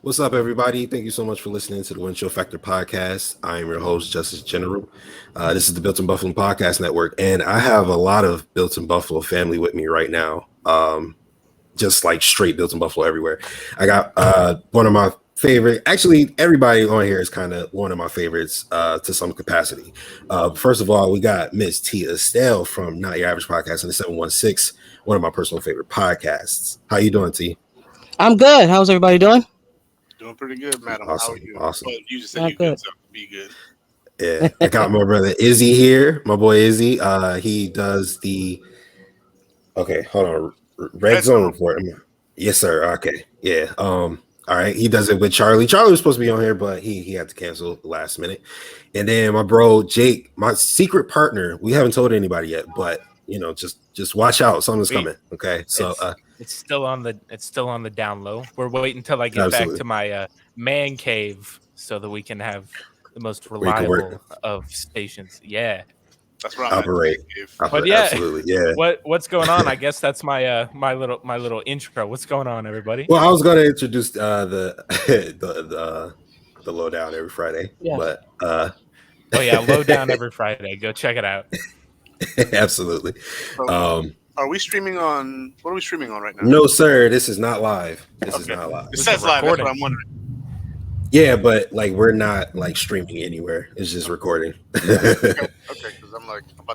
What's up, everybody? Thank you so much for listening to the Windchill Factor podcast. I am your host, Justus General. This is the Built in Buffalo Podcast Network, and I have a lot of Built in Buffalo family with me right now. Just like straight Built in Buffalo everywhere. I got one of my favorite. Actually, everybody on here is kind of one of my favorites to some capacity. First of all, we got Miss T. Estelle from Not Your Average Podcast in the 716, one of my personal favorite podcasts. How you doing, T? I'm good. How's everybody doing? Doing pretty good, madam. Awesome, How are you? awesome. Well, you just said Not you good, good. so be good. Yeah, I got my brother Izzy here. My boy Izzy. He does the hold on, Red Zone report. Yes, sir. Okay, yeah. All right. He does it with Charlie. Charlie was supposed to be on here, but he had to cancel last minute. And then my bro Jake, my secret partner. We haven't told anybody yet, but just watch out. Something's coming. Okay, so it's still on the down low. We're waiting until I get Absolutely. back to my man cave so that we can have the most Where you can work. reliable of stations. Yeah. That's right. Operate. But yeah, Absolutely. Yeah. What's going on? I guess that's my my little intro. What's going on, everybody? Well, I was going to introduce the the lowdown every Friday, Yeah. but Oh yeah, low down every Friday. Go check it out. absolutely. Are we streaming on? What are we streaming on right now? No, sir. This is not live. This is Okay. not live. It says live. That's what I'm wondering. Yeah, but like we're not like streaming anywhere. It's just recording. Okay, because I'm like I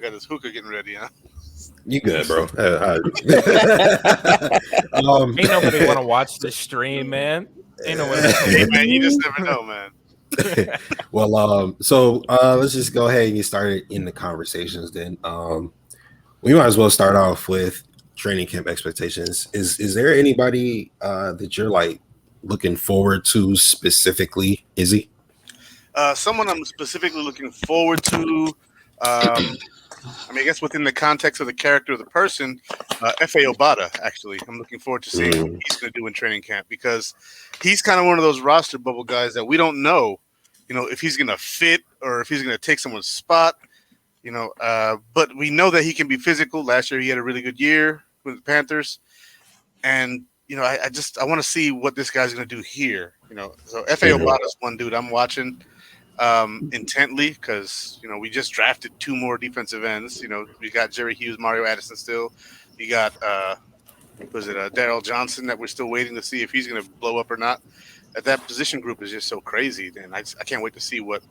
got this hookah getting ready, huh? You good, bro? Ain't nobody want to watch the stream, man. Ain't nobody. Hey, man, you just never know, man. Well, so let's just go ahead and get started in the conversations. Then, we might as well start off with training camp expectations. Is there anybody that you're like looking forward to specifically, Izzy? Someone I'm specifically looking forward to. I guess within the context of the character of the person, F.A. Obata, actually. I'm looking forward to seeing what he's going to do in training camp because he's kind of one of those roster bubble guys that we don't know, if he's going to fit or if he's going to take someone's spot, but we know that he can be physical. Last year, he had a really good year with the Panthers. And, I want to see what this guy's going to do here. So F.A. Obata is one dude I'm watching intently because we just drafted two more defensive ends. We got Jerry Hughes, Mario Addison still. You got Darrell Johnson that we're still waiting to see if he's going to blow up or not. That position group is just so crazy, and I can't wait to see what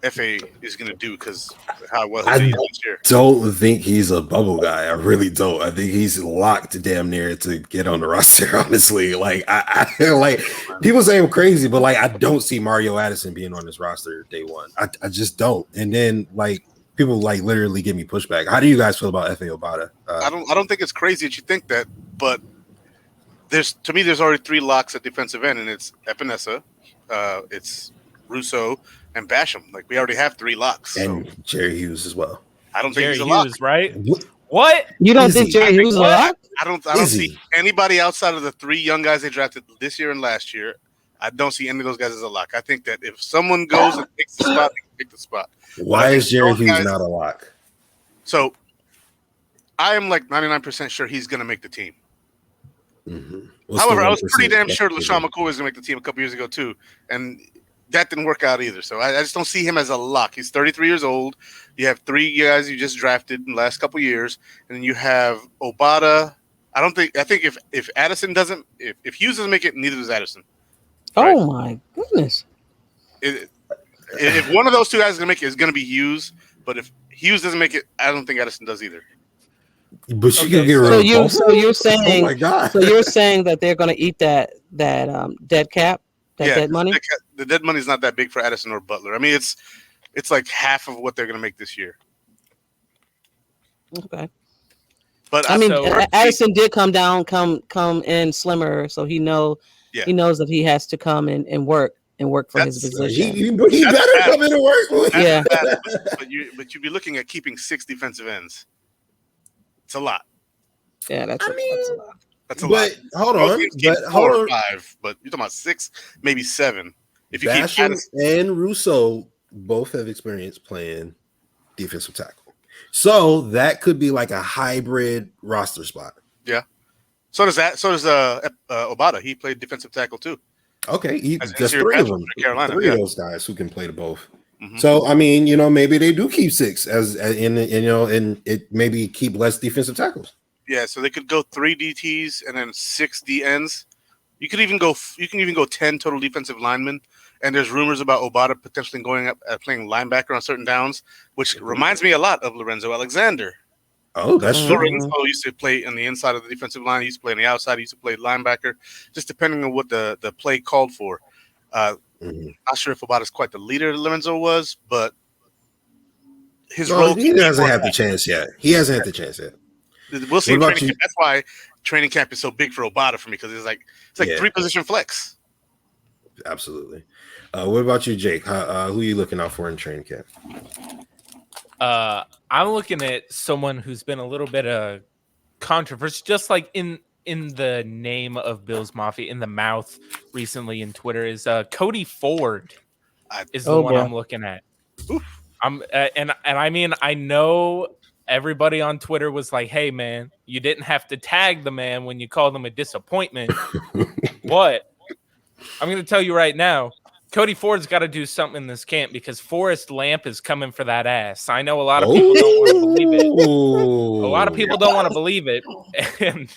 FA is going to do because how well he did last year. Don't think he's a bubble guy. I really don't. I think he's locked damn near to get on the roster. Honestly, like I like people say I'm crazy, but like I don't see Mario Addison being on this roster day one. I just don't. And then like people like literally give me pushback. How do you guys feel about F.A. Obata? I don't think it's crazy that you think that, but there's already three locks at defensive end, and it's Epinesa, it's Russo, and Basham. Like we already have three locks, and Jerry Hughes as well. I don't think Jerry he's a lock. Hughes, right? What? You don't Izzy. think Jerry Hughes is a lock? I don't Izzy. see anybody outside of the three young guys they drafted this year and last year. I don't see any of those guys as a lock. I think that if someone goes and takes the spot, they can take the spot. Why is Jerry Hughes not a lock? So I am like 99% sure he's going to make the team. Mm-hmm. However, I was pretty damn sure LaShawn McCoy was going to make the team a couple years ago too, and that didn't work out either. So I just don't see him as a lock. He's 33 years old. You have three guys you just drafted in the last couple years, and then you have Obata. I think if Addison doesn't, if Hughes doesn't make it, neither does Addison. Right? Oh my goodness! If one of those two guys is going to make it, it's going to be Hughes. But if Hughes doesn't make it, I don't think Addison does either. But you can get rid of both. So you're saying, oh my God. So you're saying that they're going to eat that dead cap, dead money? The dead money is not that big for Addison or Butler. I mean, it's like half of what they're going to make this year. Okay. But I mean, So- Addison did come in slimmer, so he knows that he has to come and work for his position. He better come in and work. Yeah. But you'd be looking at keeping 6 defensive ends. It's a lot. Yeah, that's a lot. That's a lot. Hold on. But hold on. 5, but you're talking about 6, maybe 7. If you keep Basham Addison, and Russo both have experience playing defensive tackle. So that could be like a hybrid roster spot. yeah. So does Obata. He played defensive tackle too. Okay, As there's interior three of pass them. rusher for Carolina. Three Yeah. of those guys who can play the both. Mhm. So I mean, maybe they do keep six as in and it maybe keep less defensive tackles. Yeah, so they could go 3 DTs and then 6 DNs. You can even go 10 total defensive linemen. And there's rumors about Obata potentially going up playing linebacker on certain downs, which reminds me a lot of Lorenzo Alexander. Oh, that's true. Lorenzo used to play on the inside of the defensive line. He used to play on the outside. He used to play linebacker, just depending on what the play called for. Not sure if Obata's quite the leader Lorenzo was, but his role. He hasn't had the chance yet. He hasn't had the chance yet. We'll see in training camp. That's why training camp is so big for Obata for me, because it's like 3-position flex. Absolutely. What about you, Jake? Who are you looking out for in training camp? I'm looking at someone who's been a little bit of controversy, just like in the name of Bills Mafia, in the mouth recently in Twitter, is Cody Ford is the one I'm looking at. I'm and I mean, I know everybody on Twitter was like, "Hey, man, you didn't have to tag the man when you called him a disappointment." But I'm going to tell you right now, Cody Ford's got to do something in this camp, because Forrest Lamp is coming for that ass. I know a lot of people don't want to believe it. A lot of people don't want to believe it. And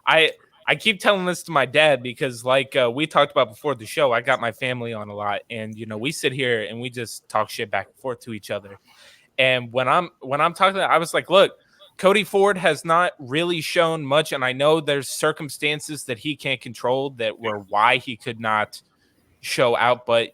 I keep telling this to my dad, because like we talked about before the show, I got my family on a lot, and we sit here and we just talk shit back and forth to each other. And when I'm talking, I was like, look, Cody Ford has not really shown much, and I know there's circumstances that he can't control that were why he could not show out. But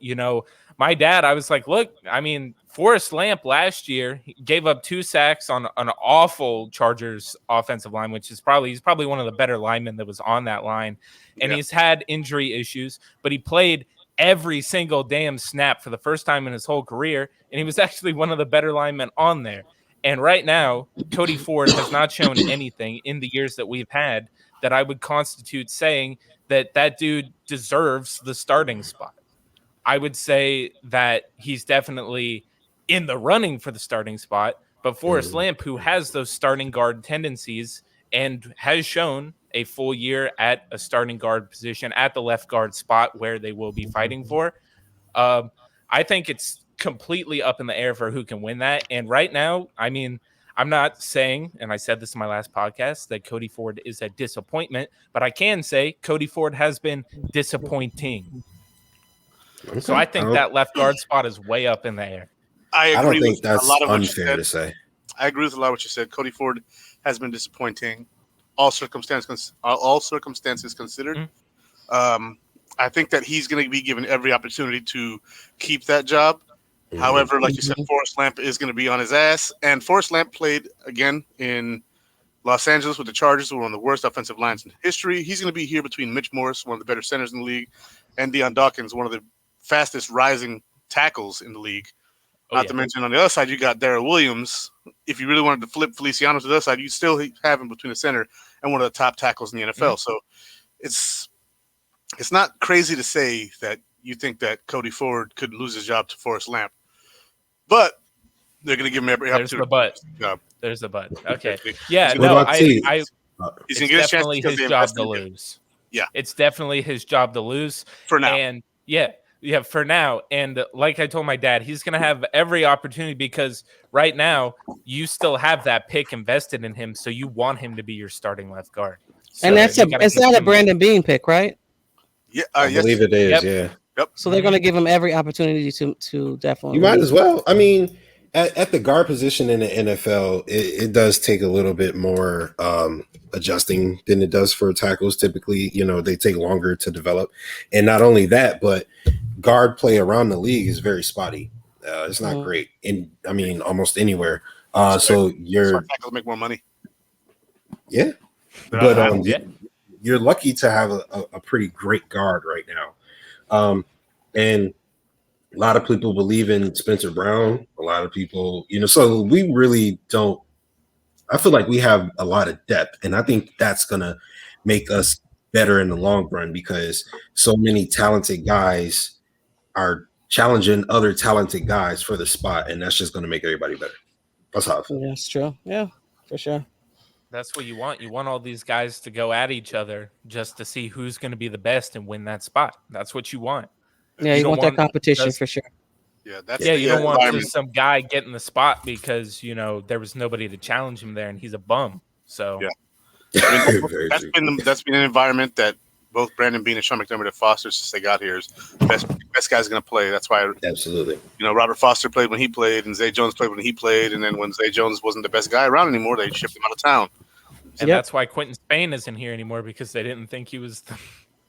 my dad, I was like, look, I mean, Forrest Lamp last year gave up 2 sacks on an awful Chargers offensive line, which is he's probably one of the better linemen that was on that line. And he's had injury issues, but he played every single damn snap for the first time in his whole career. And he was actually one of the better linemen on there. And right now, Cody Ford has not shown anything in the years that we've had that I would constitute saying that dude deserves the starting spot. I would say that he's definitely in the running for the starting spot, but Forrest Lamp, who has those starting guard tendencies and has shown a full year at a starting guard position at the left guard spot where they will be fighting for, I think it's completely up in the air for who can win that. And right now, I mean, I'm not saying, and I said this in my last podcast, that Cody Ford is a disappointment, but I can say Cody Ford has been disappointing. Okay. So I think that left guard spot is way up in the air. I don't think that's a lot of unfair to say. I agree with a lot of what you said. Cody Ford has been disappointing, all circumstances considered. I think that he's going to be given every opportunity to keep that job. However, like you said, Forrest Lamp is going to be on his ass. And Forrest Lamp played, again, in Los Angeles with the Chargers, one of the worst offensive lines in history. He's going to be here between Mitch Morse, one of the better centers in the league, and Deion Dawkins, one of the fastest rising tackles in the league. Not to mention, on the other side, you got Darrell Williams. If you really wanted to flip Feliciano to the other side, you still have him between the center and one of the top tackles in the NFL. So it's not crazy to say that you think that Cody Ford could lose his job to Forrest Lamp. But they're going to give him every opportunity. There's the but. Okay. Yeah, no, he's it's definitely his job to lose. Yeah. It's definitely his job to lose. For now. And yeah, for now. And like I told my dad, he's going to have every opportunity, because right now you still have that pick invested in him. So you want him to be your starting left guard. So and it's not a Brandon Bean pick, right? Yeah, I believe it is. Yep. So they're going to give him every opportunity to definitely. You might as well. I mean, at the guard position in the NFL, it does take a little bit more adjusting than it does for tackles. Typically, they take longer to develop. And not only that, but guard play around the league is very spotty. It's not great. And I mean, almost anywhere. So your tackles make more money. Yeah. But you're lucky to have a pretty great guard right now. And a lot of people believe in Spencer Brown. A lot of people, so we really don't. I feel like we have a lot of depth, and I think that's going to make us better in the long run, because so many talented guys are challenging other talented guys for the spot, and that's just going to make everybody better. That's how I feel. That's true. Yeah, for sure. That's what you want. You want all these guys to go at each other just to see who's going to be the best and win that spot. That's what you want. Yeah, you want that competition for sure. Yeah, that's you don't want just some guy getting the spot because there was nobody to challenge him there and he's a bum. So yeah, I mean, that's been an environment that both Brandon Beane and Sean McDermott have fostered since they got here. Is best guy's going to play. That's why absolutely. Robert Foster played when he played, and Zay Jones played when he played, and then when Zay Jones wasn't the best guy around anymore, they shipped him out of town. And that's why Quentin Spain isn't here anymore, because they didn't think he was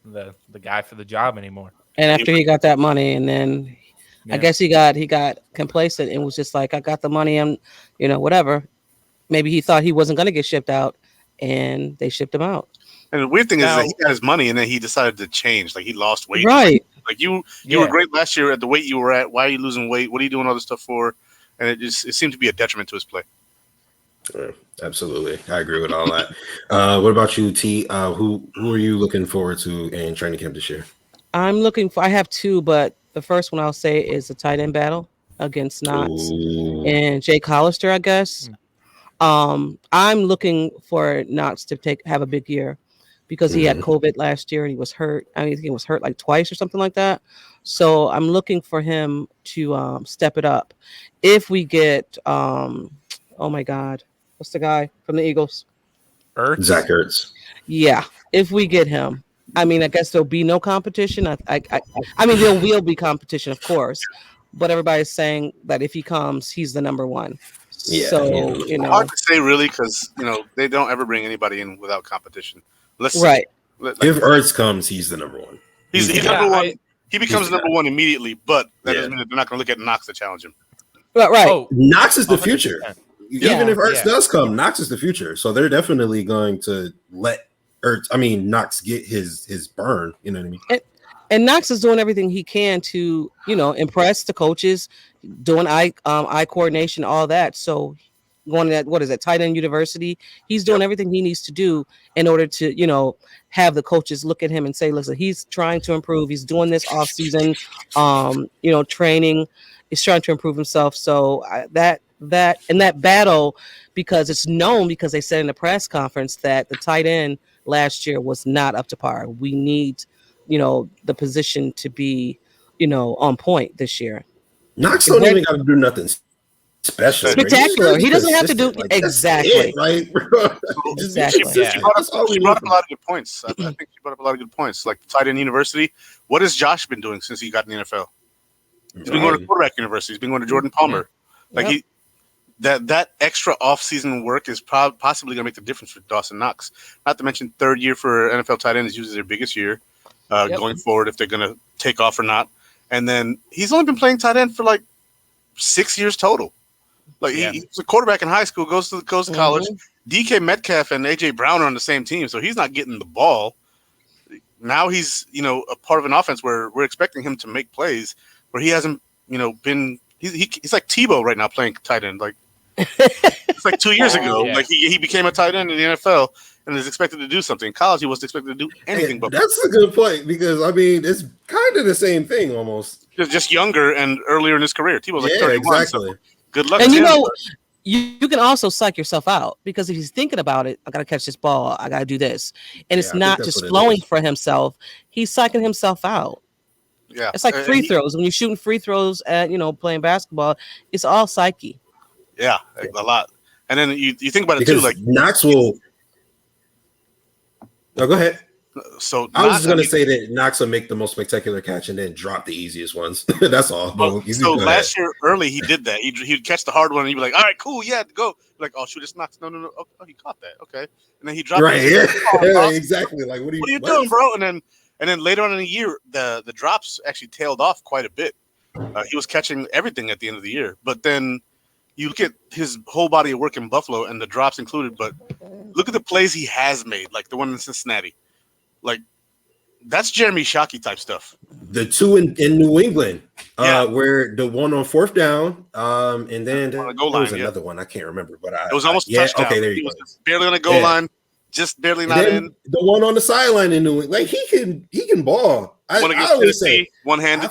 the guy for the job anymore. And after he got that money, and then I guess he got complacent and was just like, I got the money and whatever. Maybe he thought he wasn't going to get shipped out, and they shipped him out. And the weird thing is that he got his money and then he decided to change. Like, he lost weight. Right. Like you were great last year at the weight you were at. Why are you losing weight? What are you doing all this stuff for? And it seemed to be a detriment to his play. Absolutely. I agree with all that. What about you, T? Who are you looking forward to in training camp this year? I have two, but the first one I'll say is the tight end battle against Knox and Jake Hollister, I guess. I'm looking for Knox to have a big year because he had COVID last year and he was hurt. I mean, he was hurt like twice or something like that. So I'm looking for him to step it up. If we get, oh my God, what's the guy from the Eagles? Zach Ertz. Yeah, if we get him, I mean, I guess there'll be no competition. I mean, there will be competition, of course, but everybody's saying that if he comes, he's the number one. Yeah, so hard to say really because they don't ever bring anybody in without competition. Right. If Ertz comes, he's the number one. He's number one. He becomes number one immediately, but that doesn't mean that they're not going to look at Knox to challenge him. Right. Oh, Knox is the future. 100%. Even if Ertz does come, Knox is the future. So they're definitely going to let Knox get his burn. You know what I mean? And Knox is doing everything he can to, impress the coaches, doing eye coordination, all that. So going to tight end university, he's doing everything he needs to do in order to, have the coaches look at him and say, listen, he's trying to improve. He's doing this off season, training. He's trying to improve himself. So that battle, because it's known, because they said in the press conference that the tight end last year was not up to par. We need, the position to be, on point this year. Knox don't even got to do nothing special. Spectacular. He doesn't have to do exactly. Right? Exactly. She brought up a lot of good points. I think she brought up a lot of good points. Like tight end university. What has Josh been doing since he got in the NFL? He's been going to quarterback university. He's been going to Jordan Palmer. Like that extra off-season work is possibly going to make the difference for Dawson Knox. Not to mention, third year for NFL tight end is usually their biggest year going forward, if they're going to take off or not. And then he's only been playing tight end for like 6 years total. Like he was a quarterback in high school, goes to college. DK Metcalf and AJ Brown are on the same team, so he's not getting the ball. Now he's a part of an offense where we're expecting him to make plays where he hasn't been. He's like Tebow right now playing tight end. Like it's like 2 years ago. Like he became a tight end in the NFL and is expected to do something. In college, he wasn't expected to do anything. But that's a good point because I mean it's kind of the same thing almost. Just younger and earlier in his career. Tebow's like 31. Exactly. So good luck. And you can also psych yourself out because if he's thinking about it, I got to catch this ball, I got to do this, and it's not just flowing for himself. He's psyching himself out. Yeah, it's like free throws. When you're shooting free throws at playing basketball, it's all psyche. Yeah, a lot. And then you think about it because too, like Knox will. No, go ahead. So I was just going to say that Knox will make the most spectacular catch and then drop the easiest ones. That's all. So last year early he did that. He'd catch the hard one and he'd be like, "All right, cool, yeah, go." Like, "Oh shoot, it's Knox." No. Oh, he caught that. Okay, and then he dropped. Right. Yeah, exactly. Like, what are you doing, bro? And then later on in the year, the drops actually tailed off quite a bit. He was catching everything at the end of the year, but then you look at his whole body of work in Buffalo and the drops included. But look at the plays he has made, like the one in Cincinnati. Like that's Jeremy Shockey type stuff. The two in New England, where the one on fourth down, and then there was another one I can't remember, but it was almost a touchdown. Okay, there he you was go. Barely on the goal line, just barely not in. The one on the sideline in New England, like he can ball. I always say one-handed.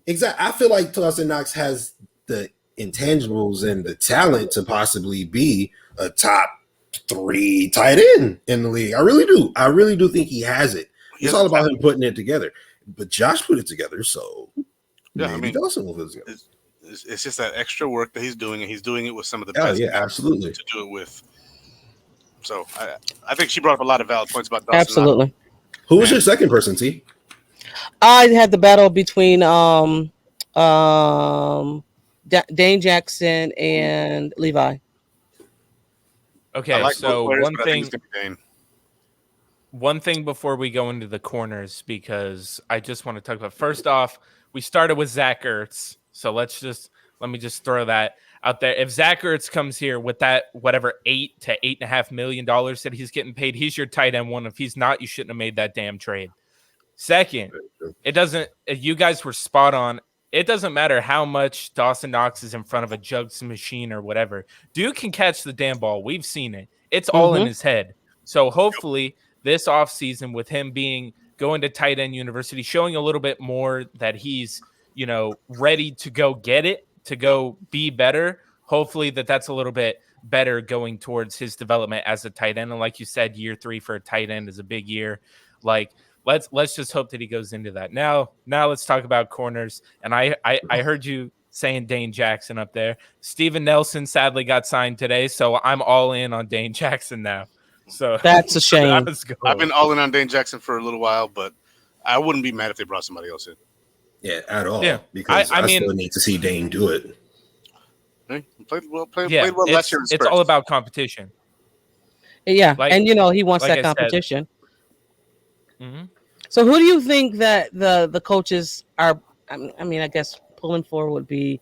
I feel like Dawson Knox has the intangibles and the talent to possibly be a top 3 tight end in the league. I really do. I really do think he has it. It's all about him putting it together. But Josh put it together, so maybe Dawson will put it together. It's just that extra work that he's doing, and he's doing it with some of the best guys absolutely to do it with. So I think she brought up a lot of valid points about Dawson. Absolutely. Who was your second person, T? I had the battle between Dane Jackson and Levi. Okay, like so one thing before we go into the corners, because I just want to talk about, first off, we started with Zach Ertz. So let me just throw that out there. If Zach Ertz comes here with that, whatever, $8 to $8.5 million that he's getting paid, he's your tight end one. If he's not, you shouldn't have made that damn trade. Second, you guys were spot on. It doesn't matter how much Dawson Knox is in front of a jugs machine or whatever. Dude can catch the damn ball. We've seen it. It's all in his head. So hopefully this offseason, with him going to tight end university, showing a little bit more that he's, ready to go get it, to go be better. Hopefully that's a little bit better going towards his development as a tight end. And like you said, year 3 for a tight end is a big year. Like, let's just hope that he goes into that. Now let's talk about corners. And I heard you saying Dane Jackson up there. Steven Nelson sadly got signed today, so I'm all in on Dane Jackson now. So that's a shame. I've been all in on Dane Jackson for a little while, but I wouldn't be mad if they brought somebody else in. Yeah, at all. Yeah, because I still need to see Dane do it. Played well last year. It's all about competition. Yeah, and he wants that competition. Mm-hmm. So who do you think that the coaches are? I mean, I guess pulling for would be.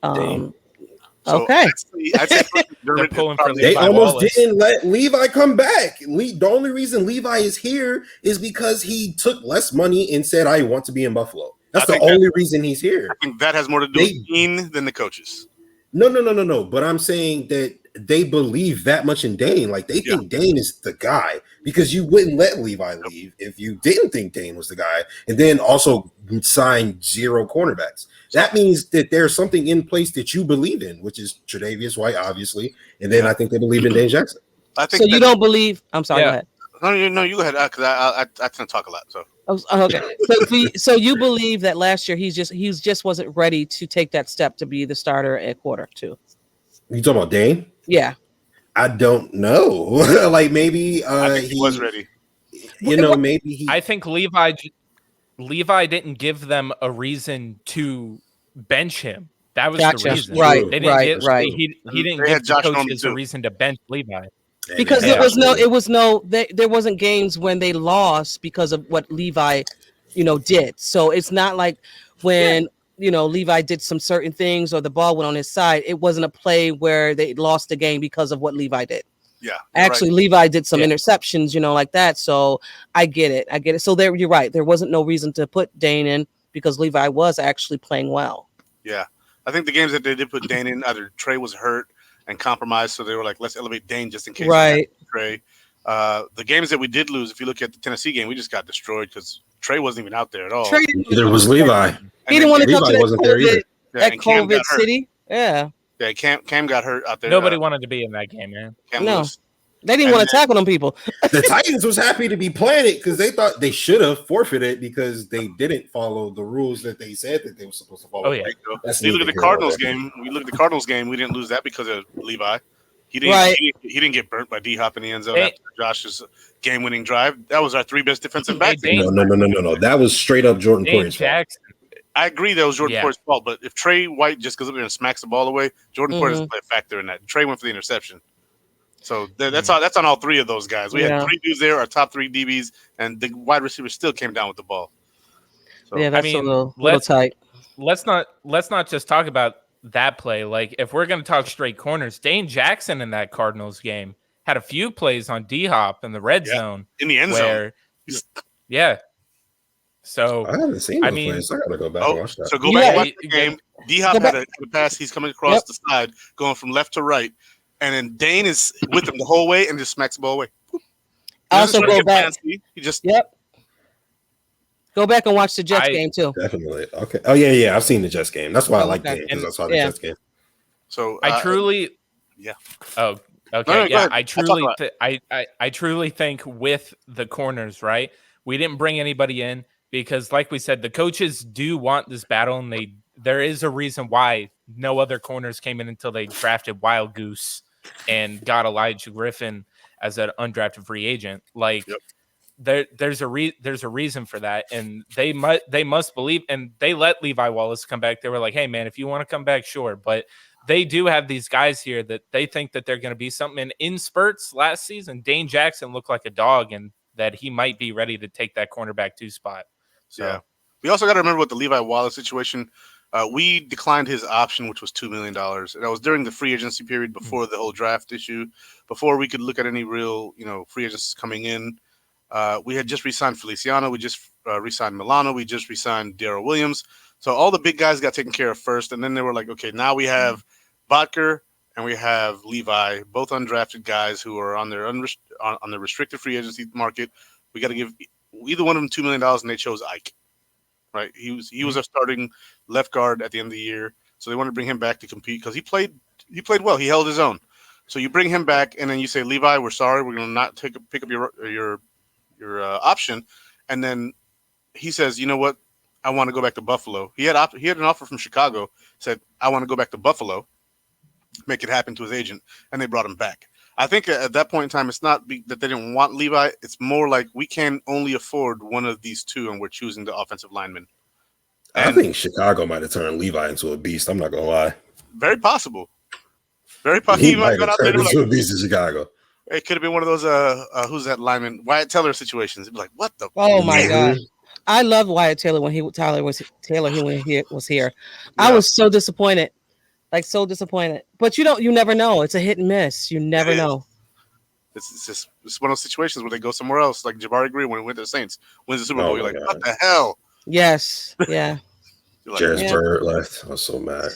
Okay. I'd say they almost didn't let Levi come back. The only reason Levi is here is because he took less money and said, "I want to be in Buffalo." That's the only reason he's here. I think that has more to do with Dean than the coaches. No. But I'm saying that they believe that much in Dane. Like, they think Dane is the guy, because you wouldn't let Levi leave if you didn't think Dane was the guy, and then also sign 0 cornerbacks. That means that there's something in place that you believe in, which is Tre'Davious White, obviously, and then I think they believe in Dane Jackson. I think so. You don't believe? I'm sorry. Go ahead. No, you go ahead, because I tend to talk a lot. So okay. So you believe that last year he just wasn't ready to take that step to be the starter at quarter 2. You talking about Dane? Yeah. I don't know. Like, maybe I think he was ready. Maybe he. I think Levi didn't give them a reason to bench him. That was the reason. Right. He didn't give the coaches a reason to bench Levi. Because there wasn't games when they lost because of what Levi, did. So it's not like when Levi did some certain things or the ball went on his side. It wasn't a play where they lost the game because of what Levi did. Yeah, actually, Levi did some interceptions, like that. So I get it. So you're right. There wasn't no reason to put Dane in because Levi was actually playing well. Yeah, I think the games that they did put Dane in, either Trey was hurt and compromised, so they were like, let's elevate Dane just in case. Right. Trey. The games that we did lose, if you look at the Tennessee game, we just got destroyed because Trey wasn't even out there at all. Neither was Levi. He didn't want to come to that COVID city. Yeah. Yeah, Cam got hurt out there. Nobody wanted to be in that game, man. No. They didn't want to tackle them people. The Titans was happy to be playing it because they thought they should have forfeited because they didn't follow the rules that they said that they were supposed to follow. Oh, yeah. You look at the Cardinals game. We didn't lose that because of Levi. He didn't get burnt by D-Hop in the end zone after Josh's game-winning drive. That was our 3 best defensive backs. No. That was straight up Jordan Poyer's fault. I agree that was Jordan Poyer's fault, but if Trey White just goes up there and smacks the ball away, Jordan Poyer doesn't play a factor in that. Trey went for the interception. So that's on all 3 of those guys. We had 3 dudes there, our top 3 DBs, and the wide receivers still came down with the ball. So, that's a little tight. Let's not just talk about that play. Like, if we're going to talk straight corners, Dane Jackson in that Cardinals game had a few plays on D-Hop in the red zone. In the end zone. Yeah. So I haven't seen those plays. I got to go back and watch that. So go back and watch the game. D-Hop had a pass. He's coming across the side, going from left to right. And then Dane is with him the whole way and just smacks the ball away. Also go back. He just Go back and watch the Jets game too. Definitely. Okay. Oh yeah. I've seen the Jets game. That's why I like Dane, because I saw the Jets game. So I truly. Yeah. Oh, Okay, No, go yeah, ahead. I I'll talk truly, about it. I truly think with the corners, right? We didn't bring anybody in because, like we said, the coaches do want this battle, and there is a reason why no other corners came in until they drafted Wild Goose and got Elijah Griffin as an undrafted free agent. Like Yep. there's a reason for that, and they must believe, and they let Levi Wallace come back. They were like, hey man, if you want to come back, sure, but they do have these guys here that they think that they're going to be something. And in spurts last season, Dane Jackson looked like a dog, and that he might be ready to take that cornerback 2 spot. So Yeah. We also got to remember with the Levi Wallace situation. We declined his option, which was $2 million. And that was during the free agency period before the whole draft issue, before we could look at any real, free agents coming in. We had just re-signed Feliciano. We just re-signed Milano. We just re-signed Darrell Williams. So all the big guys got taken care of first. And then they were like, okay, now we have Botker and we have Levi, both undrafted guys who are on their on the restricted free agency market. We got to give either one of them $2 million, and they chose Ike. Right, he was our starting left guard at the end of the year, so they wanted to bring him back to compete because he played well. He held his own. So you bring him back, and then you say, Levi, we're sorry, we're going to not pick up your option, and then he says, you know what, I want to go back to Buffalo. He had an offer from Chicago. Said, I want to go back to Buffalo, make it happen to his agent, and they brought him back. I think at that point in time, it's not that they didn't want Levi. It's more like we can only afford one of these two, and we're choosing the offensive lineman. I think Chicago might have turned Levi into a beast. I'm not gonna lie. Very possible. Very possible. He might have turned into a beast in Chicago. It could have been one of those who's that lineman Wyatt Teller situations. It'd be like, what the? Oh my god, I love Wyatt Taylor when he was here. Yeah. I was so disappointed. Like so disappointed, but you never know. It's a hit and miss. You never know. It's one of those situations where they go somewhere else, like Jabari Greer when he went to the Saints, wins the Super Bowl. You're like, what the hell? Yes, yeah. Jairus Byrd left. I was so mad.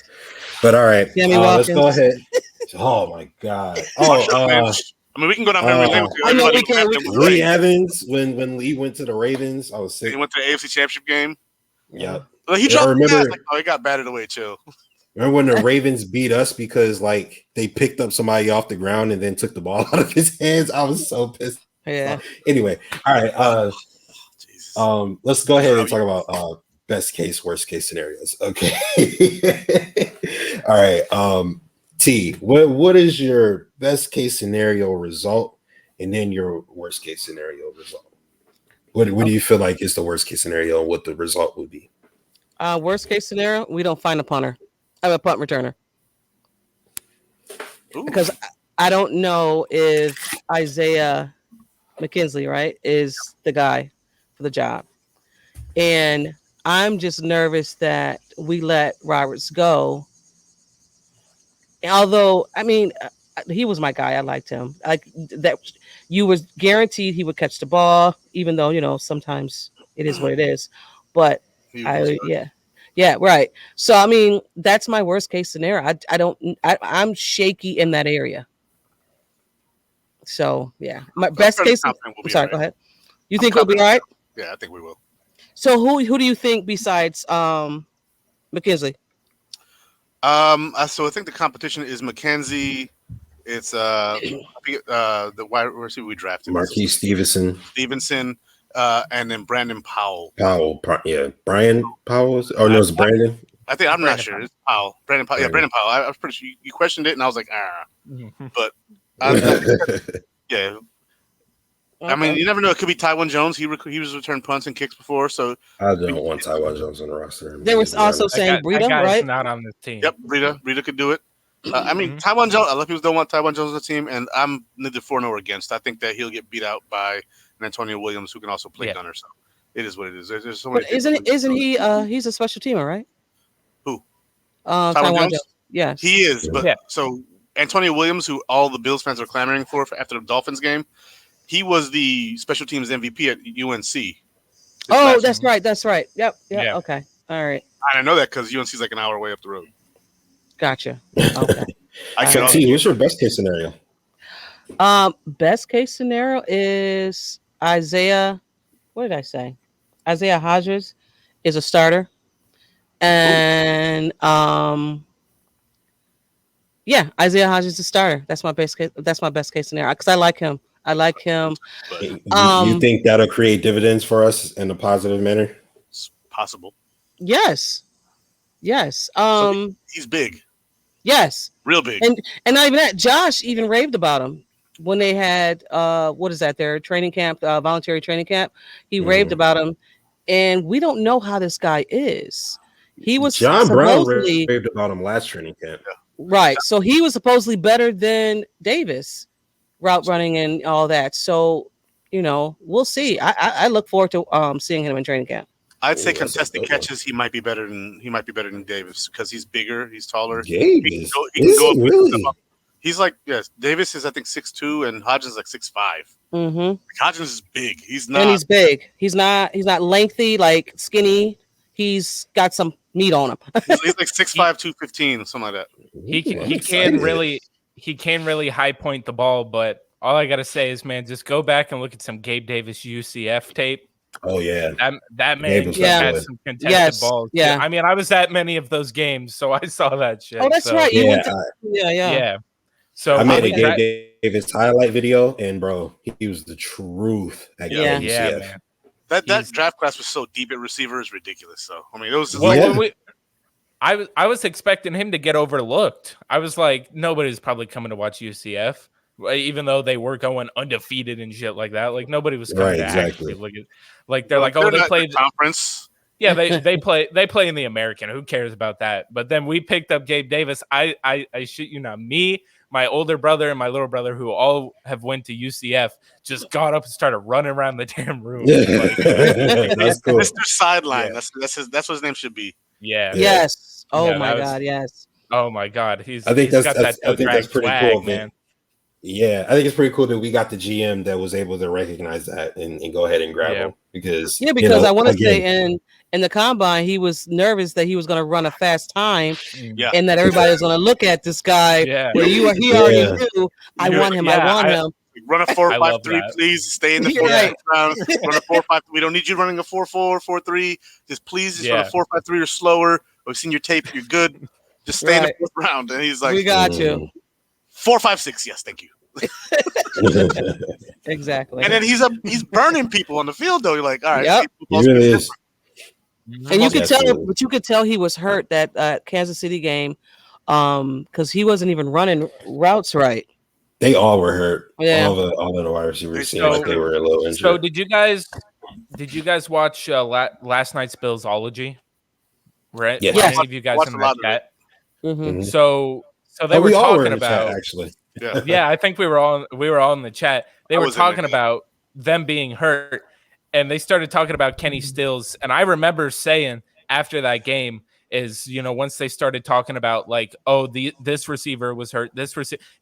But all right, let's go ahead. Oh my god. I mean, we can go down memory lane. I know we can. Lee Evans, when Lee went to the Ravens, I was sick. He went to the AFC Championship game. Yeah. Well, he dropped the pass. Like, he got batted away. Chill. Remember when the Ravens beat us because like they picked up somebody off the ground and then took the ball out of his hands? I was so pissed. Yeah. Anyway, all right. Let's go ahead and talk about best case, worst case scenarios. Okay. All right. T, what is your best case scenario result and then your worst case scenario result? What do you feel like is the worst case scenario and what the result would be? Worst case scenario, we don't find a punter. I'm a punt returner. Ooh. Because I don't know if Isaiah McKinley, right, is the guy for the job. And I'm just nervous that we let Roberts go. Although, I mean, he was my guy. I liked him. Like that, you was guaranteed he would catch the ball, even though, sometimes it is what it is. But yeah, right. So, I mean, that's my worst case scenario. I'm shaky in that area. So, yeah, my best case. I'm sorry, go ahead. You think we'll be all right? Yeah, I think we will. So, who do you think besides McKenzie? So I think the competition is McKenzie. It's the wide receiver we drafted, Marquise Stevenson, and then Brandon Powell. Brian Powell. No, it's Brandon. I think I'm not sure. It's Powell. Brandon Powell. Yeah, Brandon Powell. I was pretty sure you questioned it, and I was like, but yeah. Okay. I mean, you never know. It could be Taiwan Jones. He was returned punts and kicks before, so I don't want Taiwan Jones on the roster. There was also saying Breida, right? Not on the team. Yep, Breida could do it. I mean, Taiwan Jones. A lot of people don't want Taiwan Jones on the team, and I'm neither for nor against. I think that he'll get beat out by an Antonio Williams who can also play gunner. So it is what it is. There's so many. Isn't he? He's a special teamer, right? Who? Taiwan Jones. Yes, he is. But so Antonio Williams, who all the Bills fans are clamoring for after the Dolphins game. He was the special teams MVP at UNC. Oh, that's right. That's right. Yep. Yeah. Okay. All right. I know that because UNC is like an hour away up the road. Gotcha. Okay. What's your best case scenario? Best case scenario is Isaiah. What did I say? Isaiah Hodges is a starter, and Yeah, Isaiah Hodgins the starter. That's my best case. That's my best case scenario because I like him. I like him. But You think that'll create dividends for us in a positive manner? it's possible. Yes. Yes. So he's big, Yes. real big. And not even that. Josh even raved about him when they had what is that? Their training camp, voluntary training camp. He raved about him, and we don't know how this guy is. He was John Brown supposedly raved about him last training camp. right. So he was supposedly better than Davis, route running and all that. So we'll see. I look forward to seeing him in training camp. I'd say Ooh, that's a contested good one. catches. He might be better than Davis because he's bigger, he's taller. Davis, He can go up and really? step up. He's like Davis is I think 6'2" and Hodgins is like 6'5". Mm-hmm. Hodgins is big. He's not. And he's big. He's not lengthy, like skinny. He's got some meat on him. he's like 6'5", 215, something like that. He I'm can excited. he can really high point the ball, but all I gotta say is, man, just go back and look at some Gabe Davis UCF tape. Oh yeah, That man Gabe was had good. some contested Yes, balls. yeah. I mean, I was at many of those games, so I saw that shit. Oh, that's so, right. You Yeah, went to yeah. Yeah. So I made a Okay. Gabe Davis highlight video, and bro, he was the truth at Yeah. UCF. yeah, man. That He's- draft class was so deep at receiver is ridiculous. So I mean, it was just Well, Yeah. when I was expecting him to get overlooked. I was like, nobody's probably coming to watch UCF, even though they were going undefeated and shit like that. Like nobody was coming Right, to exactly. actually look at. Like they're like, oh, they not in played. the conference. Yeah, they play in the American. Who cares about that? But then we picked up Gabe Davis. I shit you not. Me, my older brother, and my little brother, who all have went to UCF, just got up and started running around the damn room. Like, That's cool. Mr. Sideline. Yeah. That's what his name should be. yeah. Yes. Oh Yeah, my that was- God. Yes. Oh my God. I think he's that's got that I think that's pretty swag, cool, man. man. Yeah, I think it's pretty cool that we got the GM that was able to recognize that and go ahead and grab Yeah. him because Because I want to again, say in the combine he was nervous that he was going to run a fast time Yeah. and that everybody was going to look at this guy. Yeah. Where he Yeah. already knew. I Yeah, want him. yeah, I want him. Run a I 4.53, love that. please. Stay in the You're 4 right. round. Run a 4.5. We don't need you running a 4.4, 4.3. Just please run Yeah. a 4.53 or slower. We've seen your tape. You're good. Just stay in Right. the 4th round. And he's like, We got you. 4.56. Yes, thank you. Exactly. And then he's burning people on the field though. You're like, all right, Yep. he really is. And you could tell, Absolutely. but you could tell he was hurt that Kansas City game, because he wasn't even running routes right. They all were hurt. Yeah. All of the wide receivers seemed So- like they were a little injured. So did you guys watch last night's Billsology? Right? Yes. Were Yes. any of you guys Watched in a that lot of chat? Mm-hmm. Mhm. So they Oh, were we all were talking in the chat, about actually. Yeah. yeah, I think we were all in the chat. They I were was in talking there. about them being hurt, and they started talking about Kenny Stills. And I remember saying after that game is, once they started talking about like, oh, this receiver was hurt.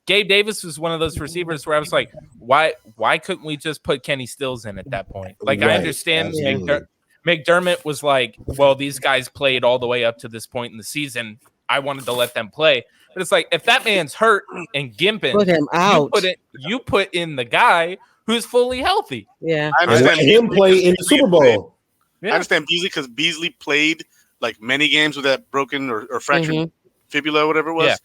Gabe Davis was one of those receivers where I was like, why couldn't we just put Kenny Stills in at that point? Like I Right, understand absolutely. McDermott was like, well, these guys played all the way up to this point in the season. I wanted to let them play. But it's like if that man's hurt and gimping, Put him out. you put in the guy who's fully healthy. Yeah. I And understand let him Beasley play because in the Beasley Super played. Bowl. I understand Beasley because Beasley played like many games with that broken or fractured Mhm. fibula, whatever it was. Yeah.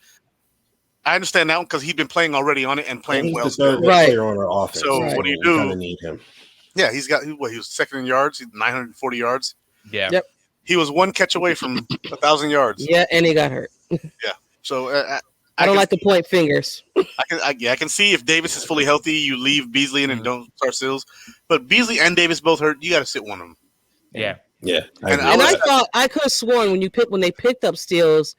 I understand that one because he'd been playing already on it and playing He's well. the third best Right. player on our offense. So what do you we do? kinda need him. Yeah, he was second in yards, 940 yards. Yeah. Yep. He was one catch away from 1,000 yards. Yeah, and he got hurt. So I don't can- like to point fingers. I can see if Davis is fully healthy, you leave Beasley in and don't start Stills. But Beasley and Davis both hurt. You got to sit one of them. Yeah. Yeah. And agree. And was- I thought I could have sworn when they picked up Steels,